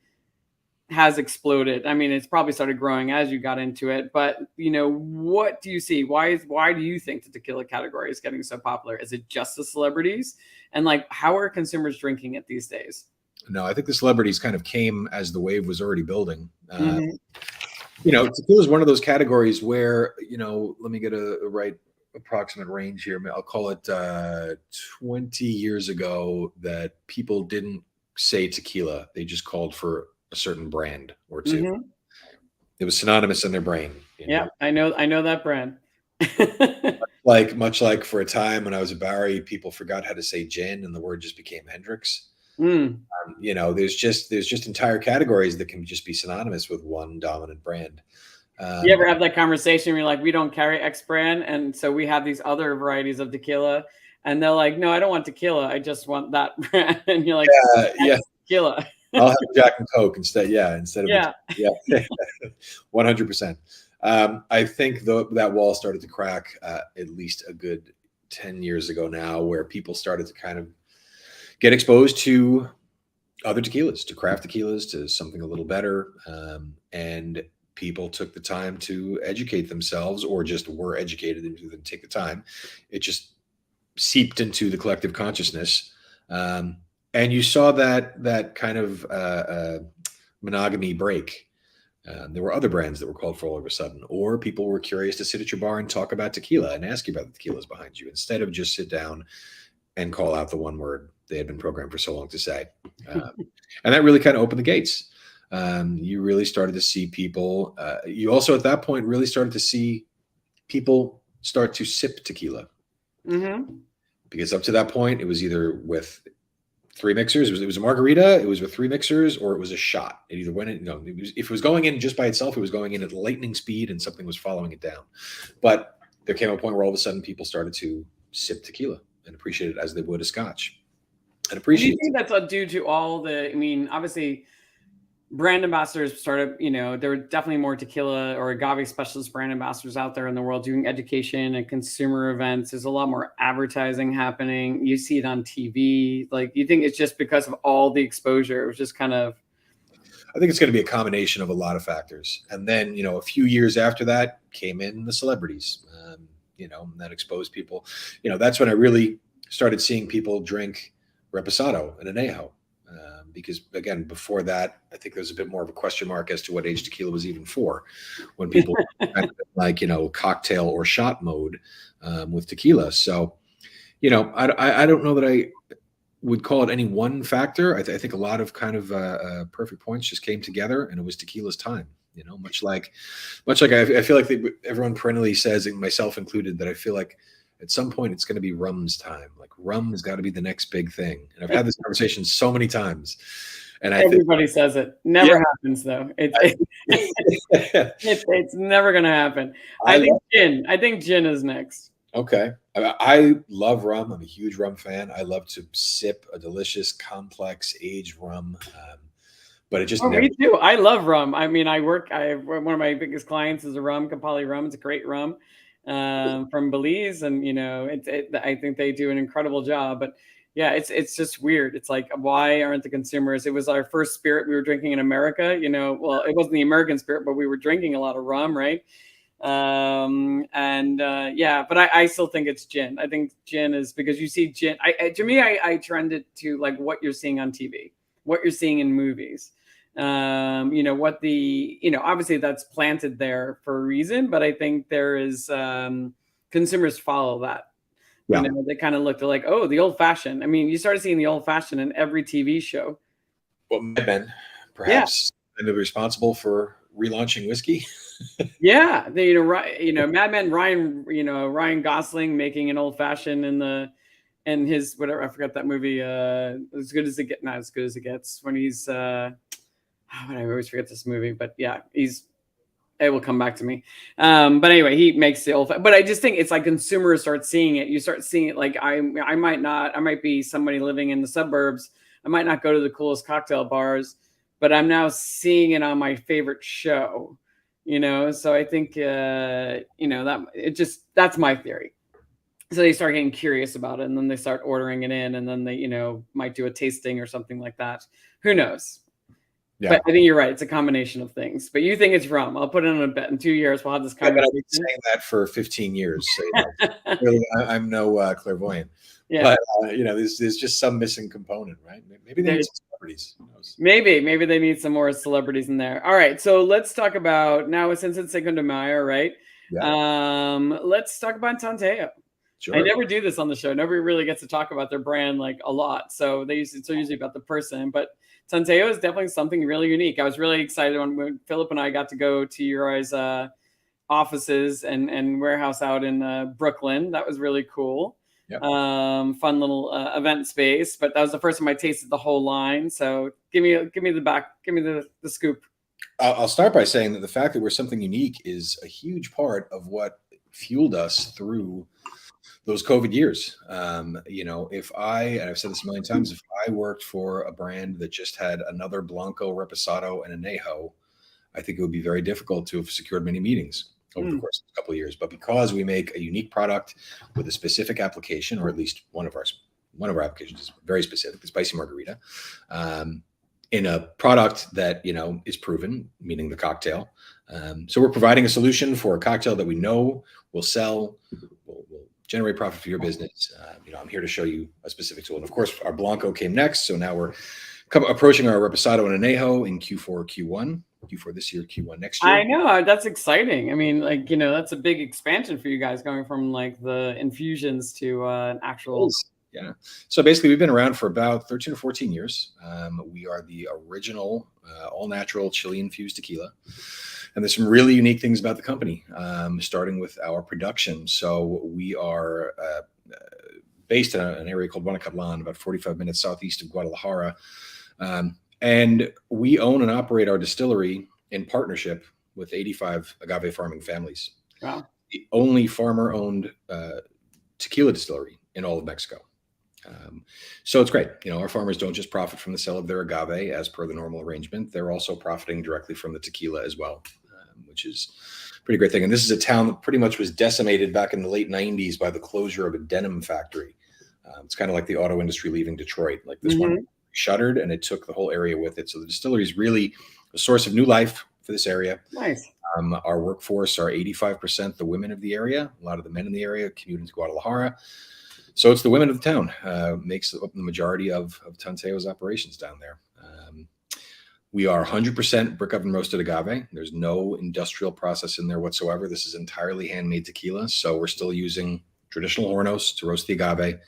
has exploded. I mean, it's probably started growing as you got into it, but what do you see? Why do you think the tequila category is getting so popular? Is it just the celebrities? And like, how are consumers drinking it these days? No, I think the celebrities kind of came as the wave was already building. Mhm. Tequila is one of those categories where, let me get a right approximate range here. I'll call it 20 years ago that people didn't say tequila. They just called for a certain brand or two. Mhm. It was synonymous in their brain. Yeah, I know that brand. Much like for a time when I was a Barry, people forgot how to say gin and the word just became Hendrix. Mm. There's just entire categories that can just be synonymous with one dominant brand. You ever have that conversation where you're like, we don't carry X brand, and so we have these other varieties of tequila, and they're like, no, I don't want tequila, I just want that brand, and you're like, yeah, tequila. I'll have Jack and Coke instead. Yeah, instead of Yeah. yeah, 100%. I think that wall started to crack at least a good 10 years ago now, where people started to kind of get exposed to other tequilas, to craft tequilas, to something a little better, and people took the time to educate themselves, or just were educated and didn't take the time. It just seeped into the collective consciousness. And you saw that kind of monogamy break. There were other brands that were called for all of a sudden, or people were curious to sit at your bar and talk about tequila and ask you about the tequilas behind you, instead of just sit down and call out the one word they had been programmed for so long to say. And that really kind of opened the gates. You really started to see people. You also, at that point, really started to see people start to sip tequila. Mm-hmm. Because up to that point, it was either with 3 mixers, it was a margarita, it was with 3 mixers, or it was a shot. It either went in, if it was going in just by itself, it was going in at lightning speed and something was following it down. But there came a point where all of a sudden people started to sip tequila and appreciate it as they would a scotch. And Do appreciate you think that's due to all the, I mean, obviously brand ambassadors started, there were definitely more tequila or agave specialist brand ambassadors out there in the world doing education and consumer events. There's a lot more advertising happening. You see it on TV. Like, you think it's just because of all the exposure? It was just kind of. I think it's going to be a combination of a lot of factors. And then, a few years after that came in the celebrities, that exposed people. That's when I really started seeing people drink Reposado and Anejo. Because again, before that, I think there's a bit more of a question mark as to what age tequila was even for. When people like cocktail or shot mode with tequila. So, I don't know that I would call it any one factor. I think a lot of kind of perfect points just came together, and it was tequila's time. Much like I feel like everyone perennially says, and myself included, that I feel like at some point it's going to be rum's time. Like, rum has got to be the next big thing. And I've had this conversation so many times, and Everybody says it. Never happens though. It's never going to happen. I think gin. I think gin is next. Okay. I love rum. I'm a huge rum fan. I love to sip a delicious, complex, aged rum. But it just me too. I love rum. I mean, one of my biggest clients is a rum, Campari rum. It's a great rum from Belize. And, I think they do an incredible job. But yeah, it's just weird. It's like, why aren't the consumers? It was our first spirit we were drinking in America. Well, it wasn't the American spirit, but we were drinking a lot of rum, right? But I still think it's gin. I think gin is because you see gin. To me, I trend it to like what you're seeing on TV, what you're seeing in movies. Obviously that's planted there for a reason, but I think there is consumers follow that. Yeah. They kind of look, they're like, oh, the old fashioned. I mean, you started seeing the old fashioned in every TV show. Well, Mad Men, perhaps, and they're responsible for relaunching whiskey. Yeah, Mad Men, Ryan Gosling making an old fashioned in his whatever, I forgot that movie. As good as it gets, not as good as it gets, when he's I always forget this movie, but yeah, it will come back to me. But anyway, he makes the old. But I just think it's like consumers start seeing it. You start seeing it. Like I might be somebody living in the suburbs. I might not go to the coolest cocktail bars, but I'm now seeing it on my favorite show. So I think that's my theory. So they start getting curious about it, and then they start ordering it in, and then they might do a tasting or something like that. Who knows? Yeah. But I think you're right. It's a combination of things. But you think it's rum. I'll put it on a bet. In 2 years, we'll have this conversation. I've been saying that for 15 years. So, really, I'm no clairvoyant. Yeah. But, there's just some missing component, right? Maybe they need some celebrities. Who knows? Maybe they need some more celebrities in there. All right. So let's talk about, now since it's Cinco de Mayo, right? Yeah. Let's talk about Tanteo. Sure. I never do this on the show. Nobody really gets to talk about their brand like a lot. So it's usually about the person. But Tanteo is definitely something really unique. I was really excited when Philip and I got to go to your guys' offices and warehouse out in Brooklyn. That was really cool. Yep. Fun little event space. But that was the first time I tasted the whole line. So give me the scoop. I'll start by saying that the fact that we're something unique is a huge part of what fueled us through those COVID years. And I've said this a million times, if I worked for a brand that just had another Blanco, Reposado, and Anejo, I think it would be very difficult to have secured many meetings over the course of a couple of years. But because we make a unique product with a specific application, or at least one of our applications is very specific, the spicy margarita, in a product that is proven, meaning the cocktail. So we're providing a solution for a cocktail that we know will sell, will generate profit for your business. I'm here to show you a specific tool. And of course, our Blanco came next. So now we're approaching our Reposado and Anejo in Q4, Q4 this year, Q1 next year. I know, that's exciting. I mean, that's a big expansion for you guys, going from like the infusions to an actual. Yeah. So basically, we've been around for about 13 or 14 years. We are the original all-natural Chile-infused tequila. And there's some really unique things about the company, starting with our production. So we are based in an area called Guanacatlan, about 45 minutes southeast of Guadalajara. And we own and operate our distillery in partnership with 85 agave farming families. Wow. The only farmer-owned tequila distillery in all of Mexico. So it's great. Our farmers don't just profit from the sale of their agave as per the normal arrangement. They're also profiting directly from the tequila as well, which is a pretty great thing. And this is a town that pretty much was decimated back in the late 90s by the closure of a denim factory. It's kind of like the auto industry leaving Detroit. Like this one shuttered and it took the whole area with it. So the distillery is really a source of new life for this area. Nice. Our workforce are 85% the women of the area. A lot of the men in the area commute into Guadalajara. So it's the women of the town makes up the majority of Tanteo's operations down there. We are 100% brick oven roasted agave. There's no industrial process in there whatsoever. This is entirely handmade tequila. So we're still using traditional hornos to roast the agave.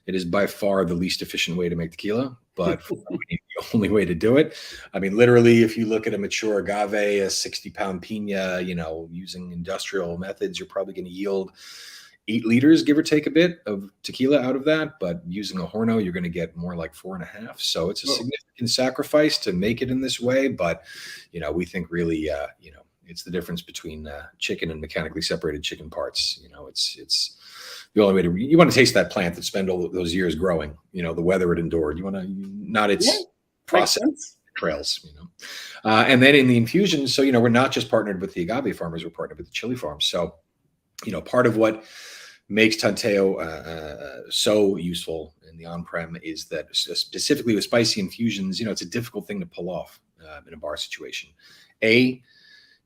It is by far the least efficient way to make tequila, but the only way to do it. I mean, literally, if you look at a mature agave, a 60-pound pina, using industrial methods, you're probably going to yield 8 liters, give or take a bit, of tequila out of that. But using a horno, you're going to get more like 4.5. So it's a significant sacrifice to make it in this way. But, we think really, it's the difference between chicken and mechanically separated chicken parts. It's the only way you want to taste that plant that spent all those years growing, the weather it endured. You want to, not its process trails, and then in the infusion. So, we're not just partnered with the agave farmers, we're partnered with the chili farms. So, part of what makes Tanteo so useful in the on-prem is that specifically with spicy infusions, it's a difficult thing to pull off in a bar situation.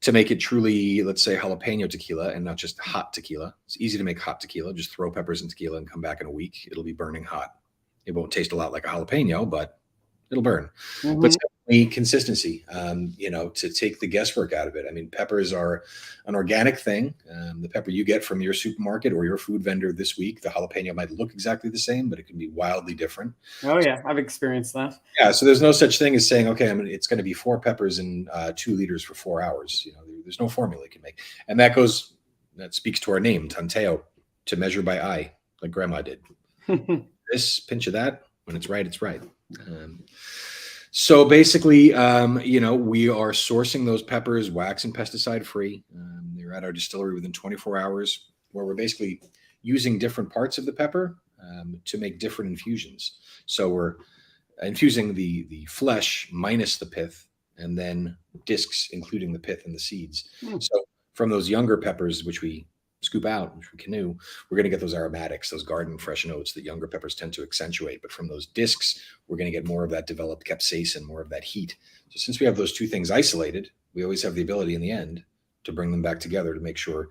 To make it truly, let's say, jalapeno tequila and not just hot tequila. It's easy to make hot tequila. Just throw peppers in tequila and come back in a week. It'll be burning hot. It won't taste a lot like a jalapeno, but it'll burn. But secondly, consistency, to take the guesswork out of it. I mean, peppers are an organic thing. The pepper you get from your supermarket or your food vendor this week, the jalapeno might look exactly the same, but it can be wildly different. Oh, yeah. I've experienced that. Yeah. So there's no such thing as saying, okay, it's going to be 4 peppers and 2 liters for 4 hours. There's no formula you can make. And that speaks to our name, Tanteo, to measure by eye, like grandma did. This pinch of that, when it's right, it's right. So basically, we are sourcing those peppers wax and pesticide free. They're at our distillery within 24 hours, where we're basically using different parts of the pepper to make different infusions. So we're infusing the flesh minus the pith, and then discs, including the pith and the seeds. So from those younger peppers, which we scoop out, which we canoe, we're going to get those aromatics, those garden fresh notes that younger peppers tend to accentuate. But from those discs, we're going to get more of that developed capsaicin, more of that heat. So since we have those two things isolated, we always have the ability in the end to bring them back together to make sure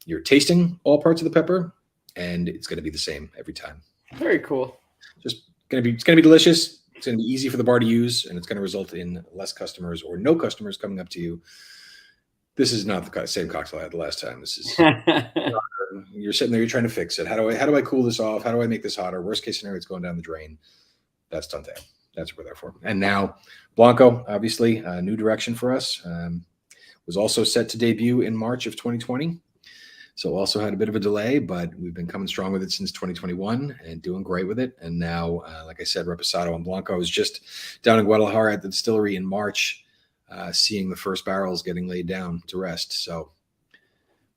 you're tasting all parts of the pepper, and it's going to be the same every time. Very cool. It's going to be delicious. It's going to be easy for the bar to use, and it's going to result in less customers or no customers coming up to you. This is not the same cocktail I had the last time. This is you're sitting there, you're trying to fix it. How do I cool this off? How do I make this hotter? Worst case scenario, it's going down the drain. That's Tanteo. That's what we're there for. And now Blanco, obviously, a new direction for us. Was also set to debut in March of 2020. So also had a bit of a delay, but we've been coming strong with it since 2021 and doing great with it. And now, like I said, Reposado and Blanco. I was just down in Guadalajara at the distillery in March, seeing the first barrels getting laid down to rest. So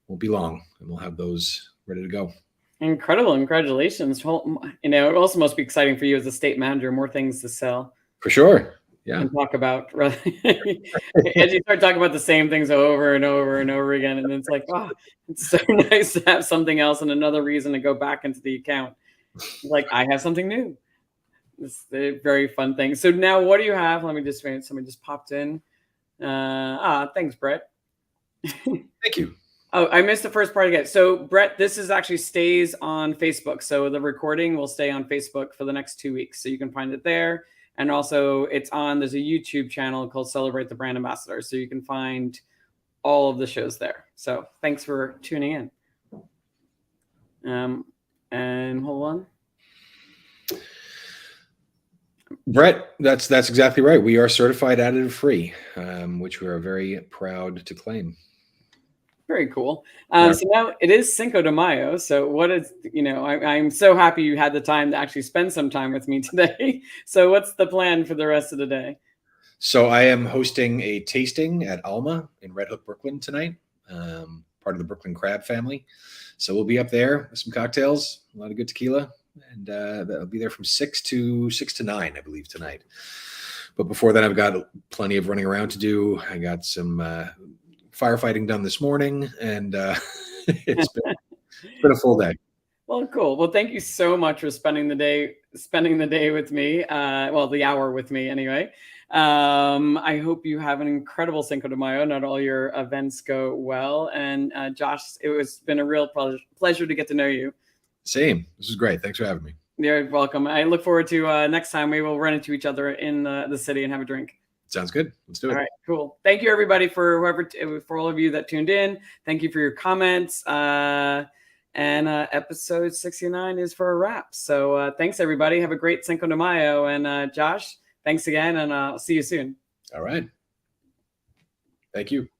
won't be long, and we'll have those ready to go. Incredible. Congratulations. Well, it also must be exciting for you as a state manager, more things to sell. For sure. Yeah. And talk about, as you start talking about the same things over and over and over again, and it's like, oh, it's so nice to have something else and another reason to go back into the account. Like, I have something new. It's a very fun thing. So now, what do you have? Let me just wait. Somebody just popped in. Thanks, Brett. Thank you. Oh, I missed the first part again. So, Brett, this is actually stays on Facebook. So the recording will stay on Facebook for the next 2 weeks. So you can find it there. And also there's a YouTube channel called Celebrate the Brand Ambassador. So you can find all of the shows there. So thanks for tuning in. And hold on. Brett, that's exactly right. We are certified additive free, which we are very proud to claim. Very cool. So now it is Cinco de Mayo. So what is, I'm so happy you had the time to actually spend some time with me today. So what's the plan for the rest of the day? So I am hosting a tasting at Alma in Red Hook, Brooklyn tonight, part of the Brooklyn Crab family. So we'll be up there with some cocktails, a lot of good tequila, and that'll be there from 6 to 9, I believe, tonight. But before that, I've got plenty of running around to do. I got some firefighting done this morning, and it's been a full day. Well, cool. Well, thank you so much for spending the day with me. The hour with me anyway. I hope you have an incredible Cinco de Mayo. Not all your events go well. And Josh, it's been a real pleasure to get to know you. Same. This is great. Thanks for having me. You're welcome. I look forward to next time we will run into each other in the city and have a drink. Sounds good. Let's do it. All right, cool. Thank you, everybody, for all of you that tuned in. Thank you for your comments. And episode 69 is for a wrap. So thanks, everybody. Have a great Cinco de Mayo. And Josh, thanks again, and I'll see you soon. All right. Thank you.